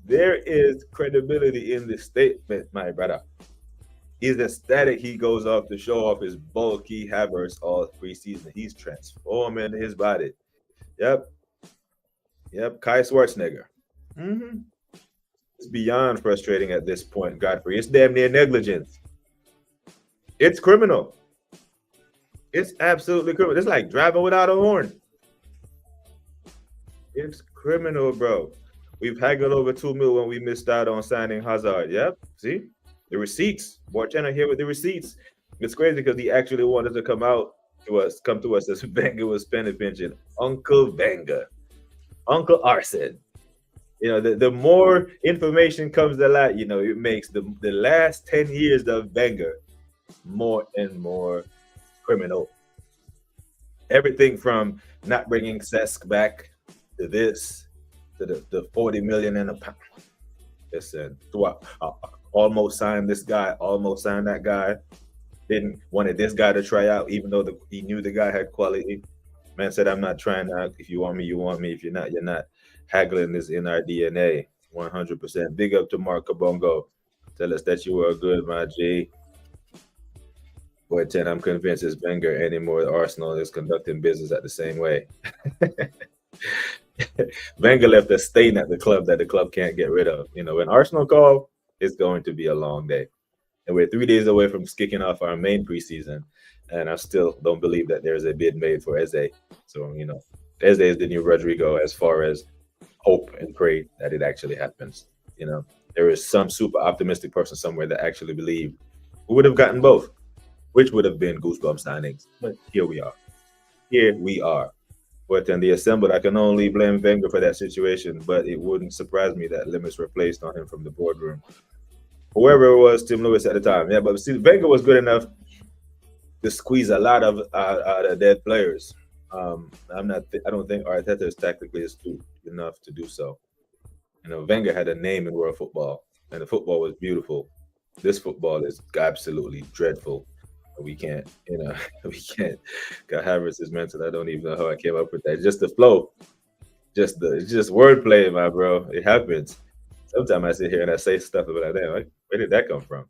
A: there is credibility in this statement, my brother. He's ecstatic. He goes off to show off his bulky Havertz all preseason. He's transforming his body. Yep. Kai Schwarzenegger. It's beyond frustrating at this point, Godfrey. It's damn near negligence. It's criminal. It's absolutely criminal. It's like driving without a horn. It's criminal, bro. We've haggled over 2 million when we missed out on signing Hazard. Yep. See? The receipts. Borchena here with the receipts. It's crazy because he actually wanted to come to us as Wenger was penny pinching. Uncle Wenger. Uncle Arsene. You know, the more information comes to light, you know, it makes the last 10 years of Wenger more and more criminal. Everything from not bringing Cesc back to this, to the 40 million in a pound. Listen, almost signed this guy, almost signed that guy. Didn't wanted this guy to try out, even though he knew the guy had quality. Man said, I'm not trying out. If you want me, you want me. If you're not, you're not. Haggling is in our DNA, 100%. Big up to Mark Kabongo. Tell us that you were good, my G. Boy, 10, I'm convinced it's Wenger anymore. Arsenal is conducting business at the same way. Wenger left a stain at the club that the club can't get rid of. When Arsenal call, it's going to be a long day. And we're 3 days away from kicking off our main preseason. And I still don't believe that there's a bid made for Eze. So, Eze is the new Rodrigo as far as hope and pray that it actually happens. There is some super optimistic person somewhere that actually believed we would have gotten both, which would have been Goosebumps signings. But here we are. But in the assembled, I can only blame Wenger for that situation, but it wouldn't surprise me that limits were placed on him from the boardroom. Whoever it was, Tim Lewis at the time. Yeah, but see, Wenger was good enough to squeeze a lot out of dead players. I don't think Arteta is tactically astute enough to do so. Wenger had a name in world football, and the football was beautiful. This football is absolutely dreadful. We can't. God Havertz is mental. I don't even know how I came up with that. Just the flow, just wordplay, my bro. It happens. Sometimes I sit here and I say stuff about that. Like, where did that come from?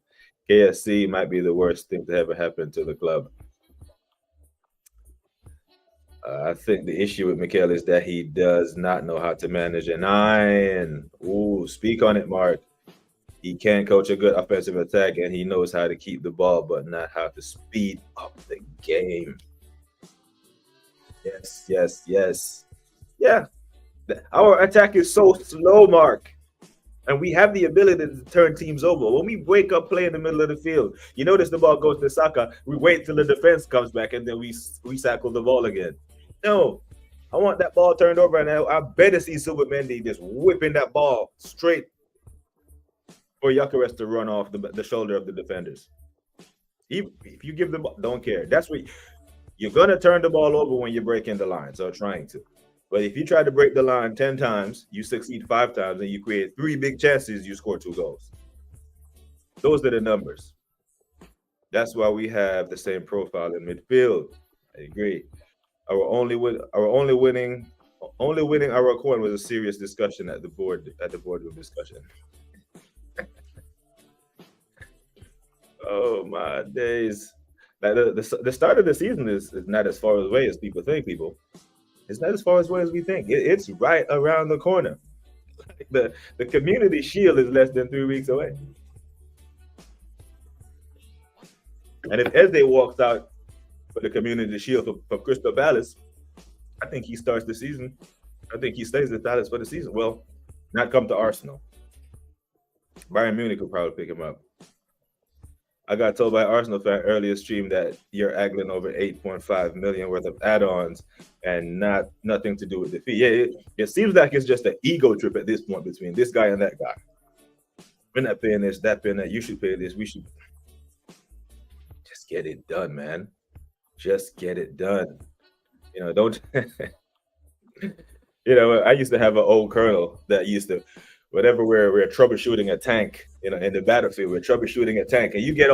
A: KSC might be the worst thing to ever happen to the club. I think the issue with Mikel is that he does not know how to manage a 9. Ooh, speak on it, Mark. He can coach a good offensive attack, and he knows how to keep the ball, but not how to speed up the game. Yes. Yeah. Our attack is so slow, Mark. And we have the ability to turn teams over. When we wake up, play in the middle of the field, you notice the ball goes to Saka. We wait till the defense comes back, and then we recycle the ball again. No, I want that ball turned over, and I better see Subamendi just whipping that ball straight for Gyökeres to run off the shoulder of the defenders. If you give them, don't care. That's what you're gonna turn the ball over when you're breaking the line. So trying to. But if you try to break the line 10 times, you succeed 5 times, and you create 3 big chances, you score 2 goals. Those are the numbers. That's why we have the same profile in midfield. I agree. Our only winning our coin was a serious discussion at the boardroom discussion. Oh my days! Like the start of the season is not as far away as people think. It's not as far away as we think. It's right around the corner. The Community Shield is less than 3 weeks away. And if Eze walks out for the Community Shield for Crystal Palace, I think he starts the season. I think he stays at Palace for the season. Well, not come to Arsenal. Bayern Munich will probably pick him up. I got told by Arsenal fan earlier stream that you're angling over 8.5 million worth of add-ons and nothing to do with the fee. Yeah, it seems like it's just an ego trip at this point between this guy and that guy. We're not paying this, that paying that. You should pay this. We should just get it done, man. Just get it done. Don't. I used to have an old colonel that used to. Whenever we're troubleshooting a tank, in the battlefield, we're troubleshooting a tank, and you get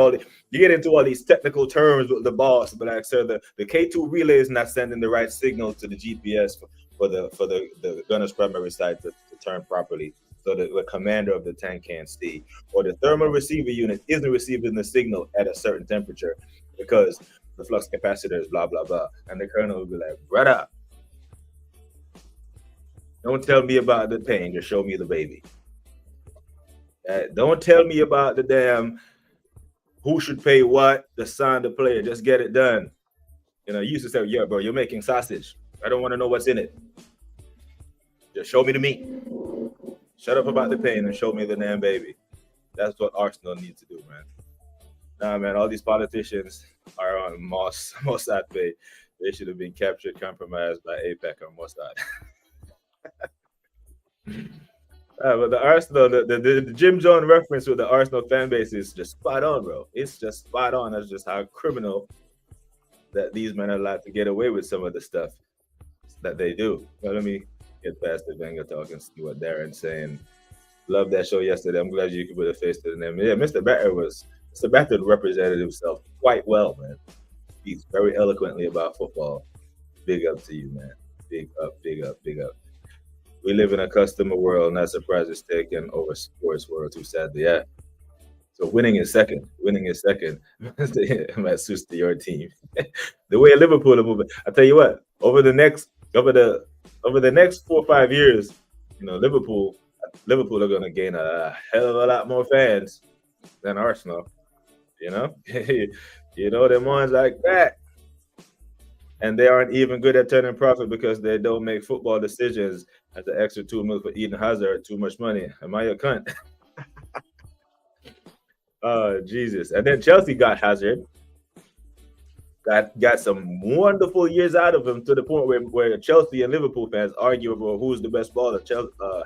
A: into all these technical terms with the boss. But like, sir, the K2 relay is not sending the right signal to the GPS for the gunner's primary site to turn properly, so that the commander of the tank can't see, or the thermal receiver unit isn't receiving the signal at a certain temperature because the flux capacitor is blah blah blah. And the colonel will be like, brother, don't tell me about the pain, just show me the baby. Don't tell me about the damn who should pay what, the sign the player, just get it done. You used to say, yeah, bro, you're making sausage. I don't want to know what's in it. Just show me the meat. Shut up about the pain and show me the damn baby. That's what Arsenal needs to do, man. Nah, man, all these politicians are on Mossad pay. They should have been captured, compromised by APEC or Mossad. But the Arsenal, the Jim Jones reference with the Arsenal fan base is just spot on, bro. It's just spot on. That's just how criminal that these men are allowed to get away with some of the stuff that they do. Well, let me get past the Wenger talk and see what Darren's saying. Love that show yesterday. I'm glad you could put a face to the name. Yeah, Mr. Batter represented himself quite well, man. Speaks very eloquently about football. Big up to you, man. Big up, big up, big up. We live in a customer world, not surprised it's taken over sports world too sadly. Yeah. So winning is second. Winning is second. That suits to your team. The way Liverpool are moving, I tell you what. Over the next 4 or 5 years, Liverpool are going to gain a hell of a lot more fans than Arsenal. You know, them ones like that, and they aren't even good at turning profit because they don't make football decisions. At the extra 2 mil for Eden Hazard, too much money. Am I a cunt? Oh, Jesus. And then Chelsea got Hazard. Got some wonderful years out of him to the point where Chelsea and Liverpool fans argue over who's the best baller,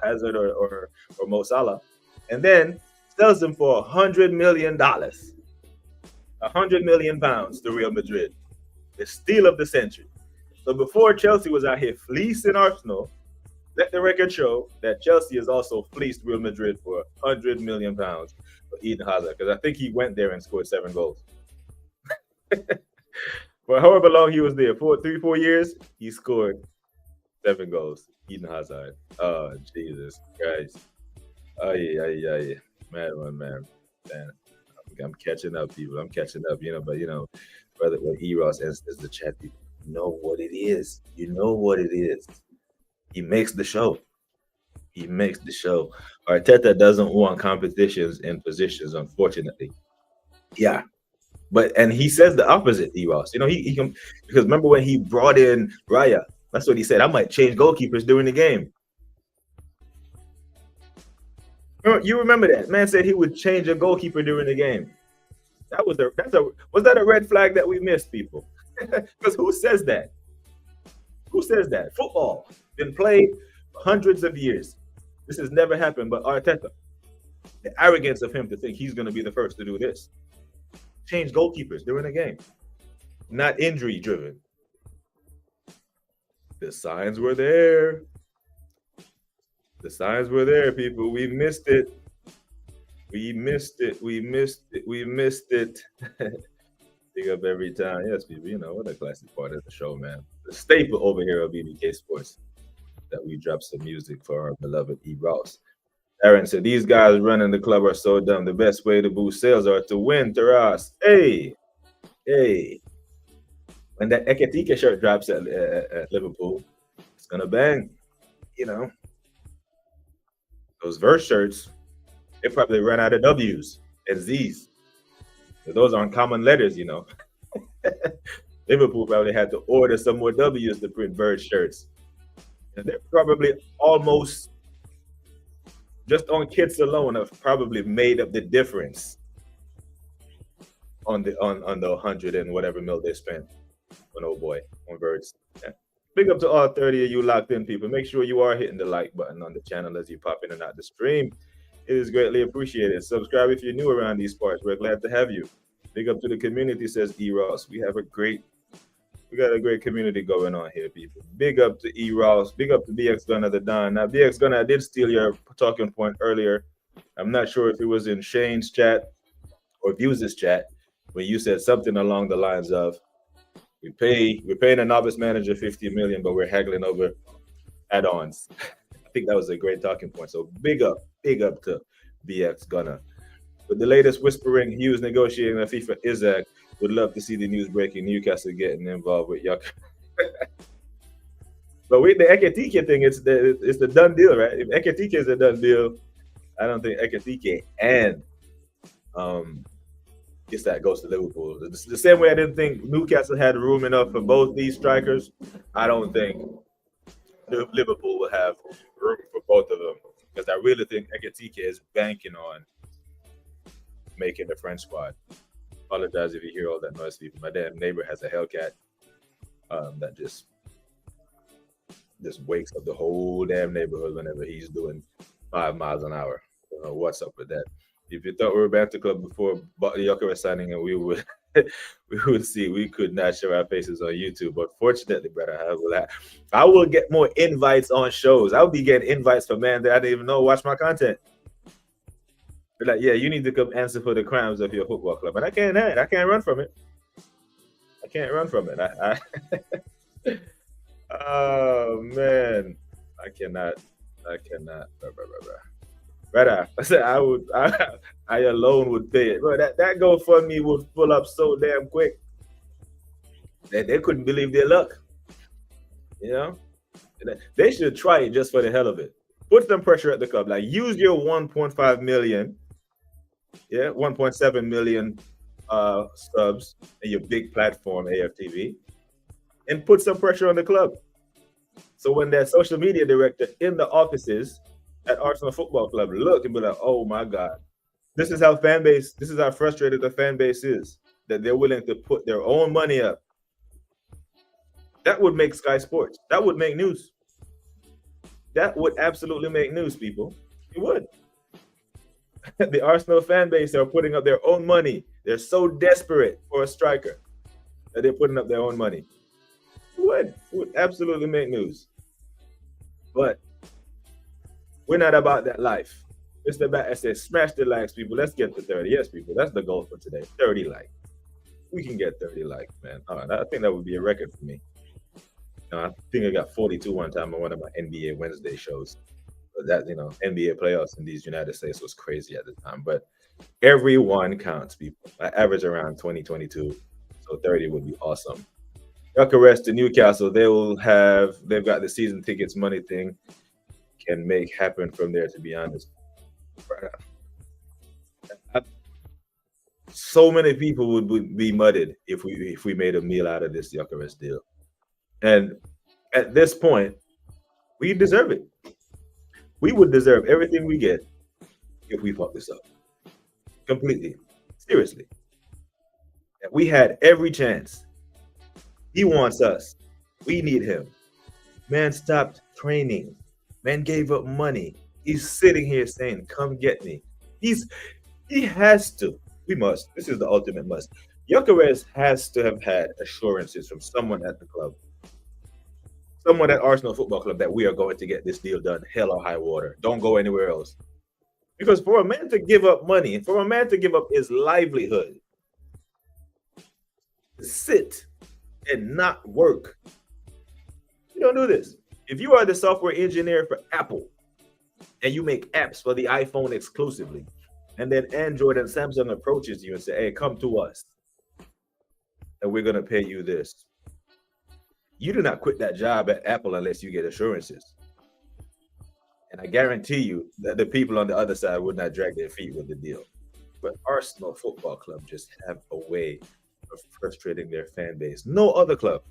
A: Hazard or Mo Salah. And then sells him for $100 million. £100 million to Real Madrid. The steal of the century. So before Chelsea was out here fleecing Arsenal, let the record show that Chelsea has also fleeced Real Madrid for £100 million for Eden Hazard, because I think he went there and scored 7 goals. For however long he was there, 4 years, he scored 7 goals. Eden Hazard. Oh, Jesus Christ. Oh, yeah. Man. I'm catching up, people. I'm catching up, but brother, when Eros enters the chat, people know what it is. You know what it is. He makes the show. Arteta doesn't want competitions in positions, unfortunately. Yeah. And he says the opposite, Eros. He can, because remember when he brought in Raya, that's what he said. I might change goalkeepers during the game. You remember that? Man said he would change a goalkeeper during the game. Was that a red flag that we missed, people? Because who says that? Who says that? Football been played for hundreds of years. This has never happened, but Arteta, the arrogance of him to think he's going to be the first to do this. Change goalkeepers during a game. Not injury driven. The signs were there. The signs were there, people. We missed it. We missed it. Big up every time. Yes, people, what a classic part of the show, man. The staple over here of BBK Sports, that we drop some music for our beloved E. Ross. Aaron said, these guys running the club are so dumb. The best way to boost sales are to win, Taras. Hey. When that Ekitike shirt drops at Liverpool, it's going to bang. Those verse shirts, they probably run out of W's and Z's. So those aren't common letters, Liverpool probably had to order some more W's to print verse shirts. And they're probably almost, just on kits alone, have probably made up the difference on the 100 and whatever mil they spent on birds. Yeah. Big up to all 30 of you locked in, people. Make sure you are hitting the like button on the channel as you pop in and out the stream. It is greatly appreciated. Subscribe if you're new around these parts. We're glad to have you. Big up to the community, says E. Ross. We got a great community going on here, people. Big up to E. Ross. Big up to BX Gunner the Don. Now, BX Gunner, I did steal your talking point earlier. I'm not sure if it was in Shane's chat or Views's chat when you said something along the lines of, we're paying a novice manager $50 million, but we're haggling over add-ons. I think that was a great talking point. So big up to BX Gunner. With the latest whispering, Hughes negotiating a FIFA Isaac. Would love to see the news breaking. Newcastle getting involved with Yuck. But with the Ekitike thing, it's the done deal, right? If Ekitike is a done deal, I don't think Ekitike and that goes to Liverpool. The same way I didn't think Newcastle had room enough for both these strikers, I don't think Liverpool will have room for both of them, because I really think Ekitike is banking on making the French squad. Apologize if you hear all that noise, people. My damn neighbor has a Hellcat that just wakes up the whole damn neighborhood whenever he's doing 5 miles an hour. I don't know what's up with that. If you thought we were Banter Club before Yucca was signing, and we would see, we could not show our faces on YouTube. But fortunately, brother, I will get more invites on shows. I'll be getting invites from man that I didn't even know watch my content. They're like, yeah, you need to come answer for the crimes of your football club. And I can't run from it. Oh man, I cannot. Right. I said I alone would pay it. Bro, that GoFundMe would fill up so damn quick that they couldn't believe their luck. You know, they should try it just for the hell of it. Put some pressure at the club. Like use your 1.5 million, 1.7 million subs and your big platform AFTV, and put some pressure on the club. So when that social media director in the offices at Arsenal Football Club look and be like, oh my God, this is how frustrated the fan base is, that they're willing to put their own money up. That would make Sky Sports. That would make news. That would absolutely make news, people. It would. The Arsenal fan base are putting up their own money. They're so desperate for a striker that they're putting up their own money. It would absolutely make news. But we're not about that life. It's about, I said, smash the likes, people. Let's get to 30. Yes, people. That's the goal for today. 30 likes. We can get 30 likes, man. All right, I think that would be a record for me. I think I got 42 one time on one of my NBA Wednesday shows. But that, NBA playoffs in these United States was crazy at the time. But everyone counts, people. I average around 20, 22. So 30 would be awesome. Bucharest to Newcastle, they've got the season tickets money thing. Can make happen from there, to be honest. So many people would be mudded if we made a meal out of this Bucharest deal. And at this point, we deserve it. We would deserve everything we get if we fuck this up. Completely. Seriously. We had every chance. He wants us. We need him. Man stopped training. Man gave up money. He's sitting here saying, come get me. He has to. We must. This is the ultimate must. Gyökeres has to have had assurances from someone at the club, someone at Arsenal Football Club, that we are going to get this deal done, hell or high water. Don't go anywhere else. Because for a man to give up money, and for a man to give up his livelihood, sit and not work, you don't do this. If you are the software engineer for Apple and you make apps for the iPhone exclusively, and then Android and Samsung approaches you and say, hey, come to us, and we're going to pay you this, you do not quit that job at Apple unless you get assurances. And I guarantee you that the people on the other side would not drag their feet with the deal. But Arsenal Football Club just have a way of frustrating their fan base. No other club.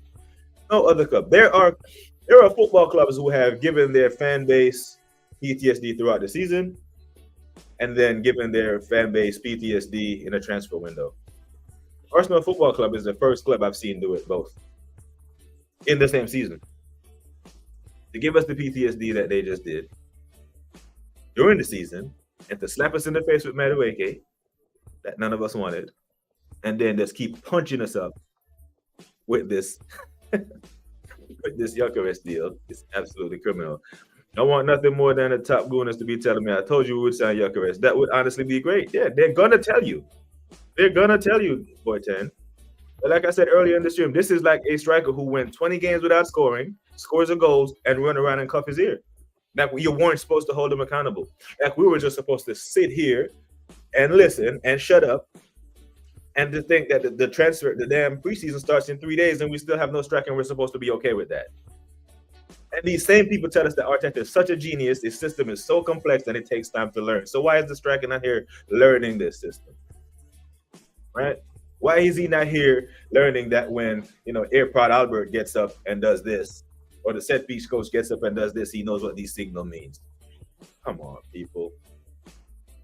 A: There are football clubs who have given their fan base PTSD throughout the season and then given their fan base PTSD in a transfer window. Arsenal Football Club is the first club I've seen do it both in the same season. To give us the PTSD that they just did during the season and to slap us in the face with Madueke that none of us wanted, and then just keep punching us up with this with this Gyökeres deal. It's absolutely criminal. I want nothing more than the top gooners to be telling me, I told you we would sign Gyökeres. That would honestly be great. Yeah, they're gonna tell you. Boy 10. But like I said earlier in the stream, this is like a striker who went 20 games without scoring, scores a goals, and run around and cuff his ear. Like you weren't supposed to hold him accountable. Like we were just supposed to sit here and listen and shut up, and to think that the damn preseason starts in 3 days and we still have no striker and we're supposed to be okay with that. And these same people tell us that Arteta is such a genius, his system is so complex that it takes time to learn. So why is the striker not here learning this system? Right? Why is he not here learning that when, AirPod Albert gets up and does this, or the set piece coach gets up and does this, he knows what these signal means? Come on, people.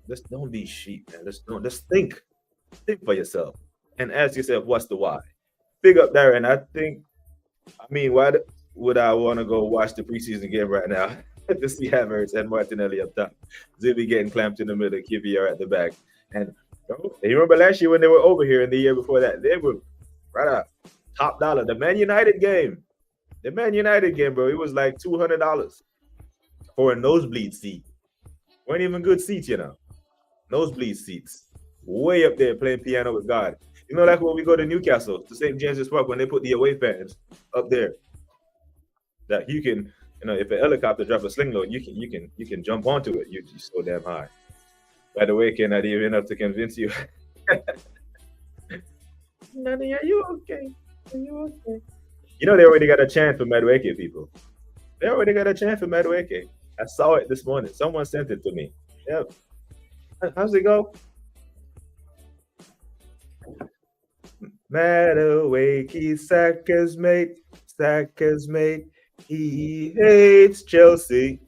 A: Just don't be sheep, man. Just think. Think for yourself and ask yourself, what's the why? Big up Darren. Why would I want to go watch the preseason game right now to see Havertz and Martinelli up top? Zubi getting clamped in the middle, Kivier at the back. And you remember last year when they were over here and the year before that, they were right up top dollar. The Man United game, bro, it was like $200 for a nosebleed seat. Weren't even good seats, nosebleed seats. Way up there playing piano with God. Like when we go to Newcastle, to St. James's Park, when they put the away fans up there, that you can You know, if a helicopter drop a sling load, you can jump onto it. You're so damn high. By the way, cannot even enough to convince you. Nani, are you okay? Are you okay? You know they already got a chant for Madueke people. They already got a chant for Madueke. I saw it this morning. Someone sent it to me. Yep. How's it go? Madueke, Saka's mate, Saka's mate. He hates Chelsea.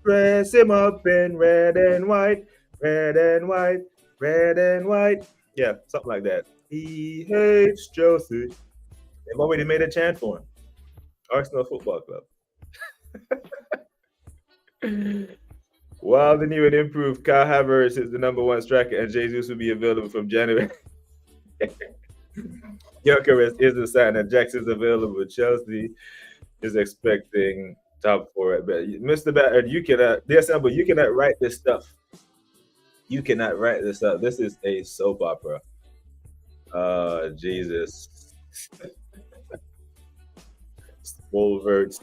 A: Dress him up in red and white, red and white, red and white. Yeah, something like that. He hates Chelsea. They've already made a chant for him. Arsenal Football Club. While the new and improved Kyle Havertz is the number one striker and Jesus will be available from January. Gyökeres is the sign that Jackson's available. Chelsea is expecting top four at best. Mr. Batter, you cannot, dear Sample, you cannot write this stuff. You cannot write this up. This is a soap opera. Jesus. Wolverts.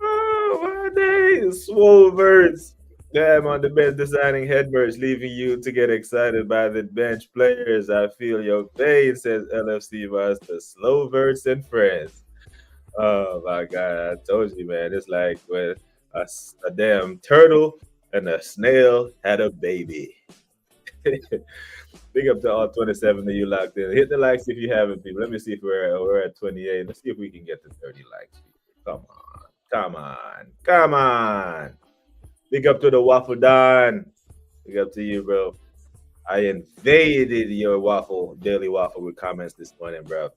A: Oh, my days. Swolverts. Damn on the bench designing headbirds, leaving you to get excited by the bench players. I feel your pain, says LFC Master. Slowverts and friends. Oh my God, I told you, man. It's like when a damn turtle and a snail had a baby. Big up to all 27 of you locked in. Hit the likes if you haven't, people. Let me see if we're at 28. Let's see if we can get to 30 likes. Come on, come on, come on. Big up to the Waffle Don. Big up to you, bro. I invaded your daily waffle with comments this morning, bro.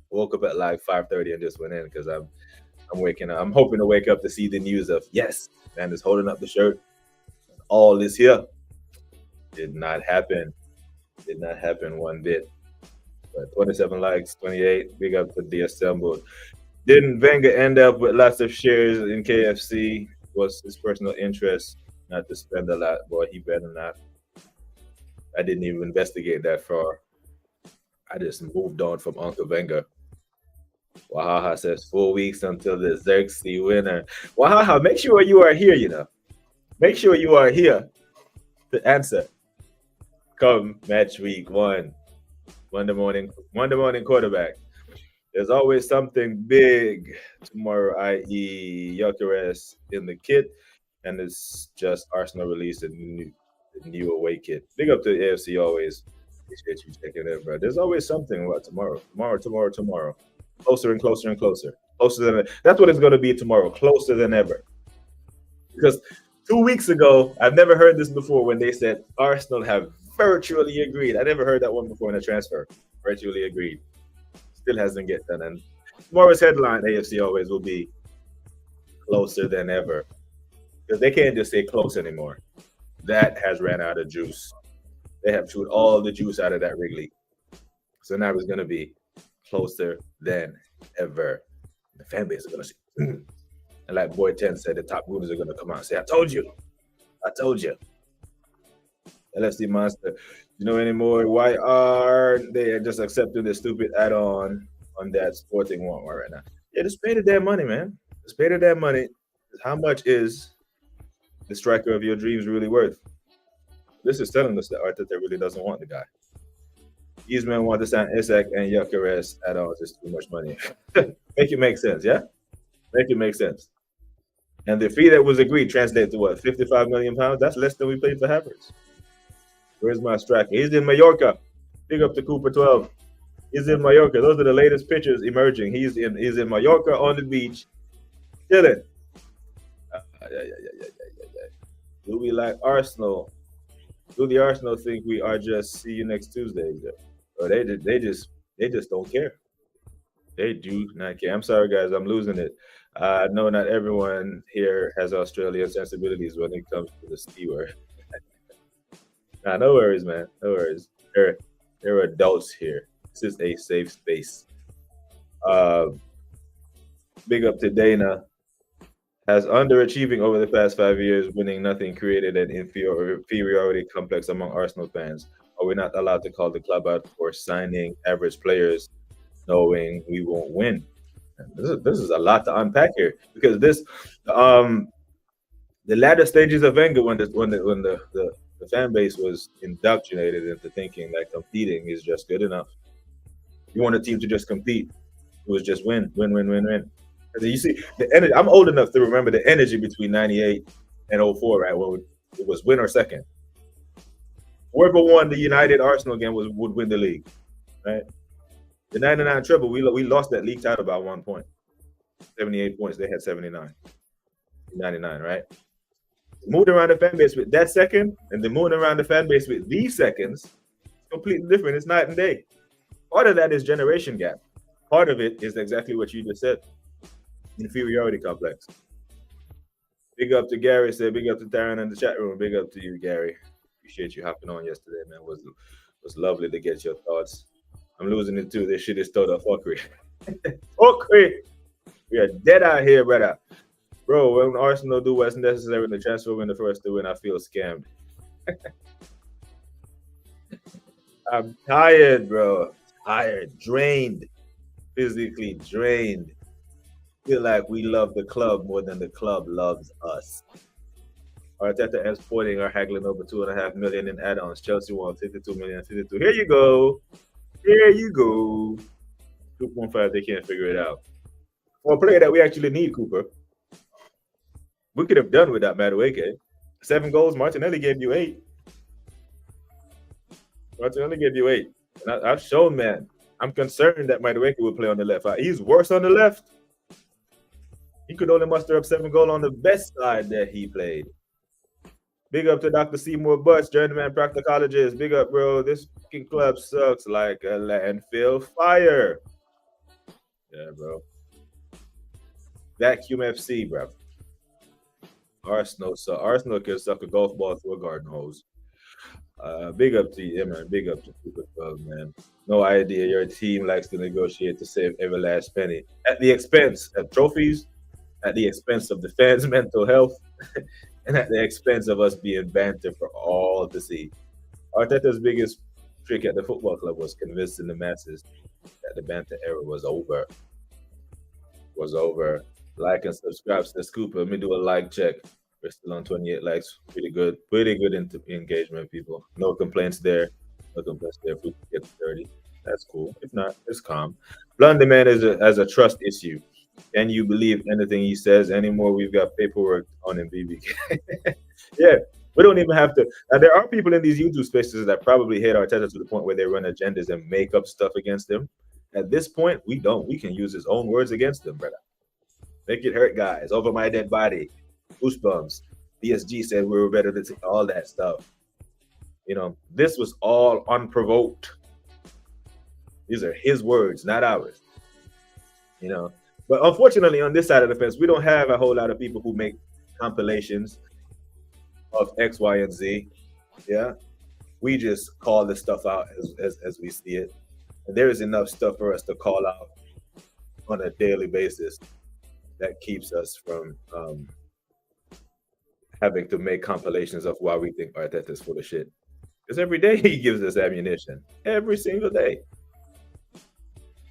A: Woke up at like 5:30 and just went in because I'm waking up. I'm hoping to wake up to see the news of yes, man is holding up the shirt. All is here. Did not happen. Did not happen one bit. But 27 likes, 28. Big up to the assembled. Didn't Wenger end up with lots of shares in KFC? Was his personal interest not to spend a lot? Boy, he better not. I didn't even investigate that far. I just moved on from Uncle Wenger. Wahaha says 4 weeks until the Xerxes winner. Wahaha, make sure you are here, you know. Make sure you are here to answer. Come match week 1. Monday morning quarterback. There's always something big tomorrow, i.e. Gyökeres in the kit, and it's just Arsenal released a new away kit. Big up to the AFC always. Appreciate you checking in, bro. There's always something about tomorrow. Tomorrow. Closer and closer and closer. That's what it's going to be tomorrow. Closer than ever. Because 2 weeks ago, I've never heard this before when they said Arsenal have virtually agreed. I never heard that one before in a transfer. Virtually agreed. Still hasn't get done. And tomorrow's headline, AFC always will be closer than ever. Because they can't just say close anymore. That has ran out of juice. They have chewed all the juice out of that Wrigley. So now it's going to be closer than ever. The fan base is going to say, and like Boy 10 said, the top gooners are going to come out and say, I told you. LFC Monster, you know anymore? Why are they just accepting the stupid add-on on that Sporting one right now? Yeah, just pay the damn money, man. Just pay the damn money. How much is the striker of your dreams really worth? This is telling us that Arteta really doesn't want the guy. These men want to sign Isak and Gyökeres add-ons. It's too much money. Make it make sense, yeah? Make it make sense. And the fee that was agreed translates to what? £55 million? That's less than we paid for Havertz. Where's my striker? He's in Mallorca. Big up to Cooper 12. He's in Mallorca. Those are the latest pictures emerging. He's in Mallorca on the beach, chilling. Do we like Arsenal? Do the Arsenal think we are just see you next Tuesday? Or they just don't care. They do not care. I'm sorry, guys. I'm losing it. I know not everyone here has Australian sensibilities when it comes to the C word. Nah, no worries, man. No worries. There are adults here. This is a safe space. Big up to Dana. Has underachieving over the past 5 years, winning nothing, created an inferiority complex among Arsenal fans. Are we not allowed to call the club out for signing average players, knowing we won't win? And this is a lot to unpack here because um, the latter stages of Wenger, when the fan base was indoctrinated into thinking that competing is just good enough. You want a team to just compete. It was just win, win, win, win, win. And then you see the energy. I'm old enough to remember the energy between '98 and '04, right? When it was win or second. Whoever won the United Arsenal game would win the league, right? The '99 treble, we lost that league title by 1 point. 78 points. They had 79. 99, right? Moved around the fan base with that second, and then moving around the fan base with these seconds, completely different. It's night and day. Part of that is generation gap. Part of it is exactly what you just said. Inferiority complex. Big up to Gary, said big up to Darren in the chat room. Big up to you, Gary. Appreciate you hopping on yesterday, man. Was lovely to get your thoughts. I'm losing it too. This shit is total fuckery. Fuckery. We are dead out here, brother. Bro, when Arsenal do what's necessary in the transfer window for us to win, I feel scammed. I'm tired, bro. Tired, drained, physically drained. Feel like we love the club more than the club loves us. Arteta and Sporting are haggling over $2.5 million in add-ons. Chelsea won 52 million, 52. Here you go. Here you go. 2.5, they can't figure it out. For a player that we actually need, Cooper, we could have done without Madueke. 7 goals, Martinelli gave you 8. Martinelli gave you 8. And I've shown, man, I'm concerned that Madueke will play on the left. He's worse on the left. He could only muster up 7 goals on the best side that he played. Big up to Dr. Seymour Butts, journeyman practicologist. Big up, bro. This fucking club sucks like a landfill fire. Yeah, bro. Vacuum FC, bro. Arsenal can suck a golf ball through a garden hose. Big up to you, man. Big up to Super Club, man. No idea your team likes to negotiate to save every last penny at the expense of trophies, at the expense of the fans' mental health, and at the expense of us being banter for all to see. Arteta's biggest trick at the football club was convincing the masses that the banter era was over. Like and subscribe to the Scoop. Let me do a like check. We're still on 28 likes. Pretty good engagement, people. No complaints there. If we can get to 30, that's cool. If not, it's calm. Blunder Man has a trust issue. Can you believe anything he says anymore? We've got paperwork on him, BBK. Yeah, we don't even have to. Now, there are people in these YouTube spaces that probably hate Arteta to the point where they run agendas and make up stuff against him. At this point, we don't. We can use his own words against him, brother. Make it hurt, guys. Over my dead body. Goosebumps. PSG said we were better than all that stuff. You know, this was all unprovoked. These are his words, not ours. You know, but unfortunately, on this side of the fence, we don't have a whole lot of people who make compilations of X, Y, and Z. Yeah, we just call this stuff out as we see it, and there is enough stuff for us to call out on a daily basis that keeps us from having to make compilations of why we think Arteta is full of shit. Because every day he gives us ammunition. Every single day.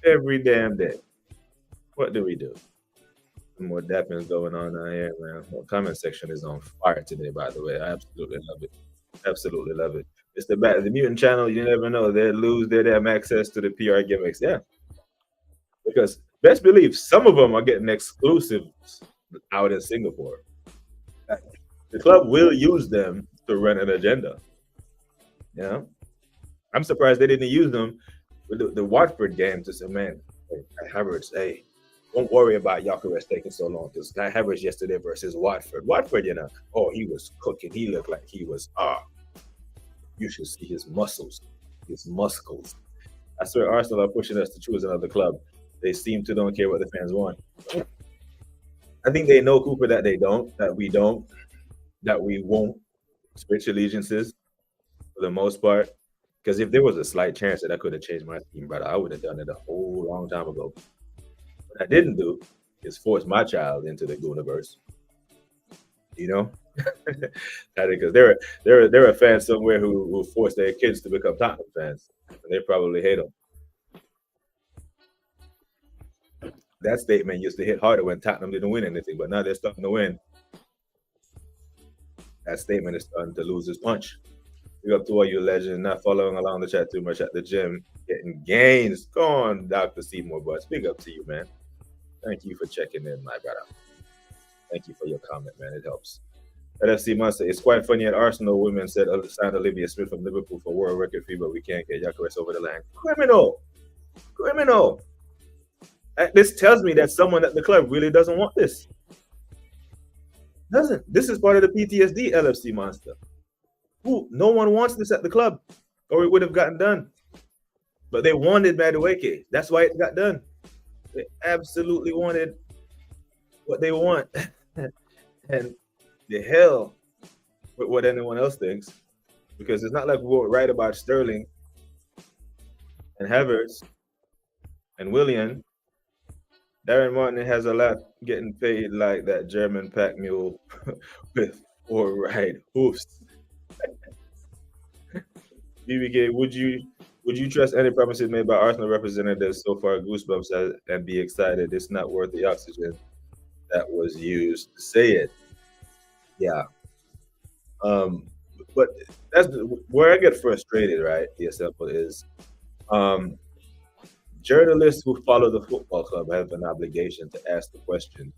A: Every damn day. What do we do? Some more dappings going on down here, man. The comment section is on fire today, by the way. I absolutely love it. Absolutely love it. It's the mutant channel. You never know. They have access to the PR gimmicks. Yeah. Because best believe some of them are getting exclusives out in Singapore. The club will use them to run an agenda. Yeah. I'm surprised they didn't use them with the Watford game to say, man, Havertz, hey, don't worry about Gyökeres taking so long because Kai Havertz yesterday versus Watford. Watford, you know, he was cooking. He looked like he was, you should see his muscles, his muscles. I swear Arsenal are pushing us to choose another club. They seem to don't care what the fans want. I think they know, Cooper, that we won't switch allegiances for the most part. Because if there was a slight chance that I could have changed my team, brother, I would have done it a whole long time ago. What I didn't do is force my child into the universe. You know, Because there are fans somewhere who force their kids to become Tottenham fans, and they probably hate them. That statement used to hit harder when Tottenham didn't win anything, but now they're starting to win. That statement is starting to lose its punch. Big up to all you legends, not following along the chat too much at the gym, getting gains. Go on, Dr. Seymour, but big up to you, man. Thank you for checking in, my brother. Thank you for your comment, man. It helps. LFC Monster, it's quite funny at Arsenal women said signed Olivia Smith from Liverpool for world record fee, but we can't get Gyökeres over the line. Criminal. This tells me that someone at the club really doesn't want this. This is part of the PTSD, LFC Monster. No one wants this at the club, or it would have gotten done. But they wanted Madueke. That's why it got done. They absolutely wanted what they want. And the hell with what anyone else thinks. Because it's not like we were right about Sterling and Havertz and Willian. Darren Martin has a lot getting paid like that German pack mule with 4 right hoofs. BBK, would you trust any promises made by Arsenal representatives so far? Goosebumps and be excited. It's not worth the oxygen that was used to say it. Yeah. But that's where I get frustrated, right? The example is journalists who follow the football club have an obligation to ask the question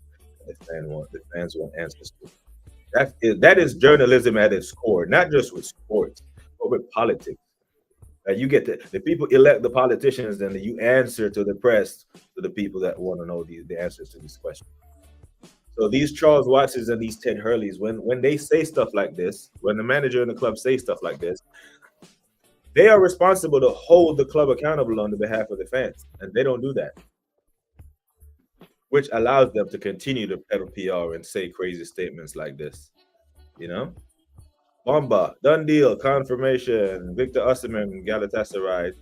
A: the fans want answers to. That is journalism at its core, not just with sports, but with politics. You get the people elect the politicians, and you answer to the press, to the people that want to know the answers to these questions. So these Charles Watsons and these Ted Hurleys, when they say stuff like this, when the manager in the club says stuff like this, they are responsible to hold the club accountable on the behalf of the fans, and they don't do that, which allows them to continue to peddle PR and say crazy statements like this. You know, Bomba, done deal, confirmation. Victor Osimhen, Galatasaray,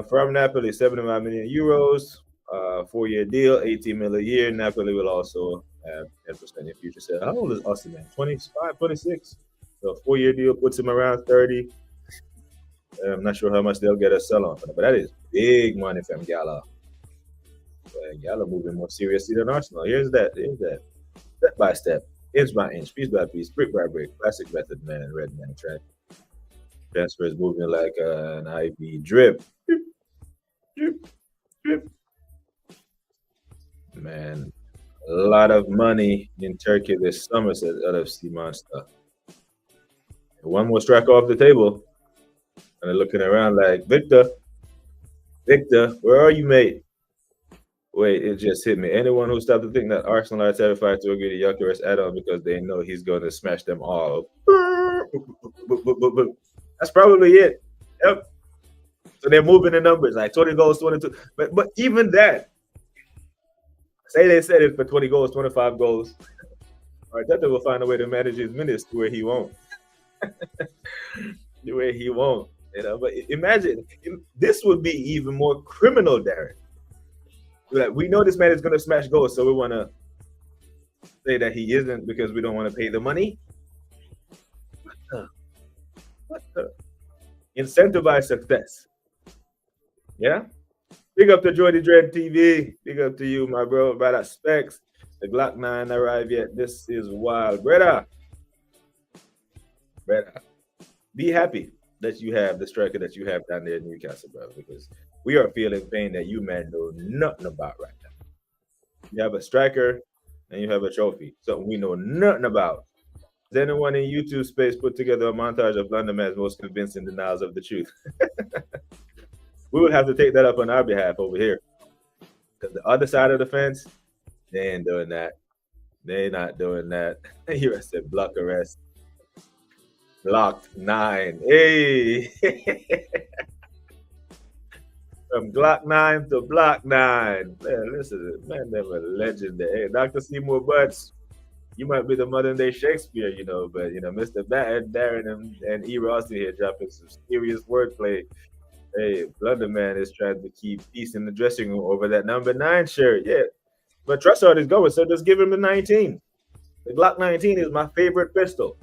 A: from Napoli, 75 million euros, 4-year deal, 18 million a year. Napoli will also have 10% in future sales. How old is Osimhen? 25, 26. So 4-year deal puts him around 30. I'm not sure how much they'll get a sell on for that, but that is big money from Gala. Gala moving more seriously than Arsenal. Here's that. Step by step, inch by inch, piece by piece, brick by brick. Classic method, man. Red man track. Transfer is moving like an IV drip. Drip, drip. Man, a lot of money in Turkey this summer, said LFC Monster. One more strike off the table. And they're looking around like, Victor, where are you, mate? Wait, it just hit me. Anyone who stopped to think that Arsenal are terrified to agree to Gyökeres add-on because they know he's going to smash them all. That's probably it. Yep. So they're moving the numbers, like 20 goals, 22. But even that, say they said it for 20 goals, 25 goals. Arteta will find a way to manage his minutes to where he won't. The way he won't, But imagine this would be even more criminal, Darren. Like, we know this man is going to smash goals, so we want to say that he isn't because we don't want to pay the money. What the? Incentivize success. Yeah. Big up to Jordy Dread TV. Big up to you, my bro. By that specs, the Glock 9 arrived yet. This is wild, brother. Be happy that you have the striker that you have down there in Newcastle, bro, because we are feeling pain that you, man, know nothing about right now. You have a striker and you have a trophy, something we know nothing about. Does anyone in YouTube space put together a montage of London man's most convincing denials of the truth? We would have to take that up on our behalf over here. Because the other side of the fence, they ain't doing that. They not doing that. Here I said block arrest. Blocked 9. Hey. From Glock 9 to Block 9. Man, listen, man, they were legendary. Hey, Dr. Seymour Butts, you might be the modern day Shakespeare, but Mr. Darren and E. Rossi here dropping some serious wordplay. Hey, Blunderman is trying to keep peace in the dressing room over that number 9 shirt. Yeah. But Trussard is going, so just give him the 19. The Glock 19 is my favorite pistol.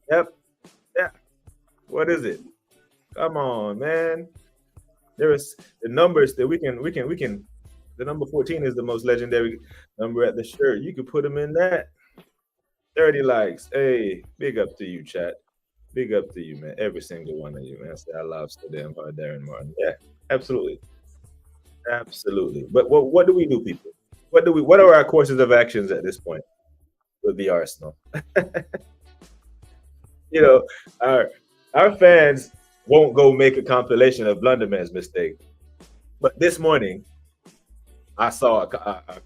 A: Yep. Yeah. What is it? Come on, man. There is the numbers that we can. The number 14 is the most legendary number at the shirt. You could put them in that. 30 likes. Hey, big up to you, chat. Big up to you, man. Every single one of you, man. Say I love so damn hard, Darren Martin. Yeah, absolutely. Absolutely. But what do we do, people? What are our courses of actions at this point with the Arsenal? You know, our fans won't go make a compilation of Blunderman's mistake. But this morning, I saw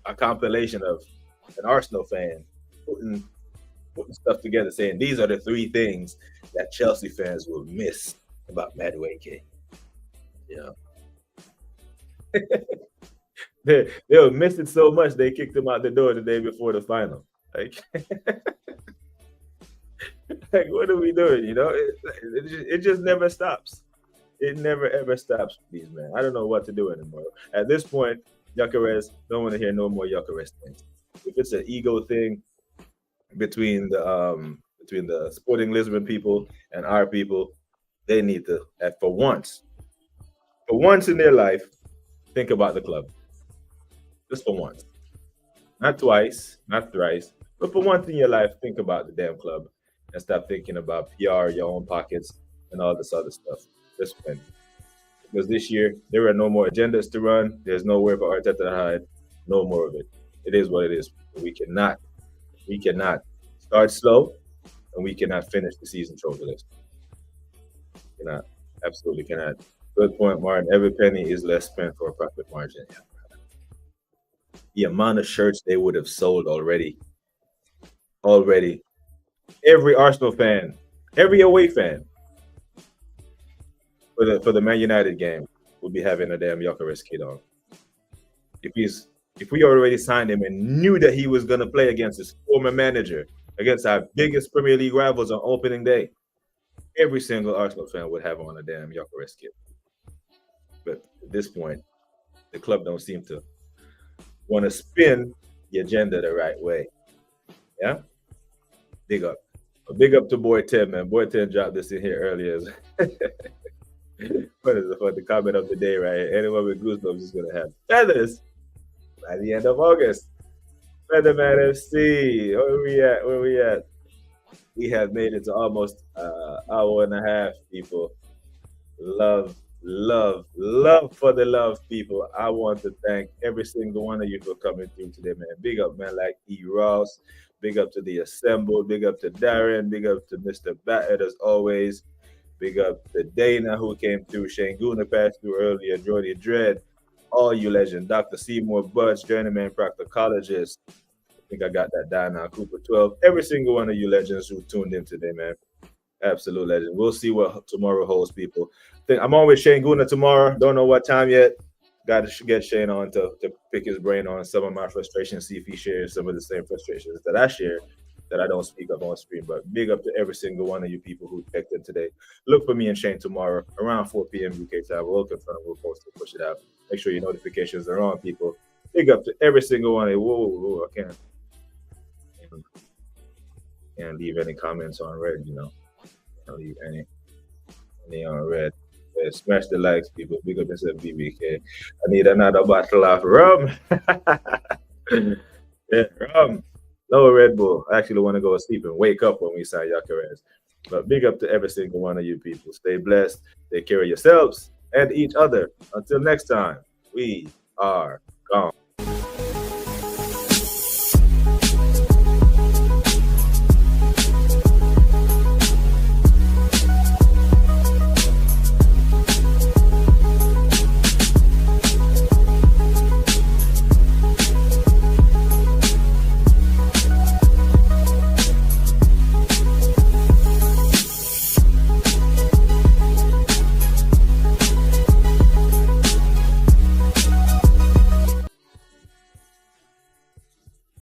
A: a compilation of an Arsenal fan putting stuff together, saying these are the 3 things that Chelsea fans will miss about Madueke. You know, they'll miss it so much they kicked him out the door the day before the final. Like, like what are we doing? You know, it just never stops. It never ever stops, please, man. I don't know what to do anymore. At this point, Gyökeres, don't want to hear no more Gyökeres things. If it's an ego thing between the Sporting Lisbon people and our people, they need to, for once in their life, think about the club. Just for once. Not twice, not thrice, but for once in your life, think about the damn club and stop thinking about PR, your own pockets, and all this other stuff. Just when. Because this year, there are no more agendas to run. There's nowhere for Arteta to hide. No more of it. It is what it is. We cannot start slow, and we cannot finish the season trophy list. Cannot. Absolutely cannot. Good point, Martin. Every penny is less spent for a profit margin. The amount of shirts they would have sold already. Every Arsenal fan, every away fan for the Man United game will be having a damn Gyökeres kit on. If we already signed him and knew that he was going to play against his former manager, against our biggest Premier League rivals on opening day, every single Arsenal fan would have on a damn Gyökeres kit. But at this point, the club don't seem to want to spin the agenda the right way. Yeah? Big up. Big up to Boy 10, man. Boy 10 dropped this in here earlier. What is the comment of the day right here? Anyone with goosebumps is going to have feathers by the end of August. Featherman FC. Where we at? We have made it to almost an hour and a half, people. Love for the love, people. I want to thank every single one of you for coming through today, man. Big up, man, like E. Ross. Big up to the assembled. Big up to Darren. Big up to Mr. Batter, as always. Big up to Dana, who came through. Shane Guna passed through earlier. Jordy Dredd. All you legends. Dr. Seymour Budge, journeyman proctologist. I think I got that down now. Cooper 12. Every single one of you legends who tuned in today, man. Absolute legend. We'll see what tomorrow holds, people. I'm on with Shane Guna tomorrow. Don't know what time yet. Got to get Shane on to pick his brain on some of my frustrations, see if he shares some of the same frustrations that I share that I don't speak up on screen. But big up to every single one of you people who checked in today. Look for me and Shane tomorrow around 4 p.m. UK time. We'll confirm, we'll post it, push it out. Make sure your notifications are on, people. Big up to every single one of you. Whoa, I can't leave any comments on red, you know. Can't leave any on red. Yeah, smash the likes, people. Big up yourself, BBK. I need another bottle of rum. Yeah, rum. No Red Bull. I actually want to go to sleep and wake up when we sign Gyökeres. But big up to every single one of you people. Stay blessed. Take care of yourselves and each other. Until next time, we are gone.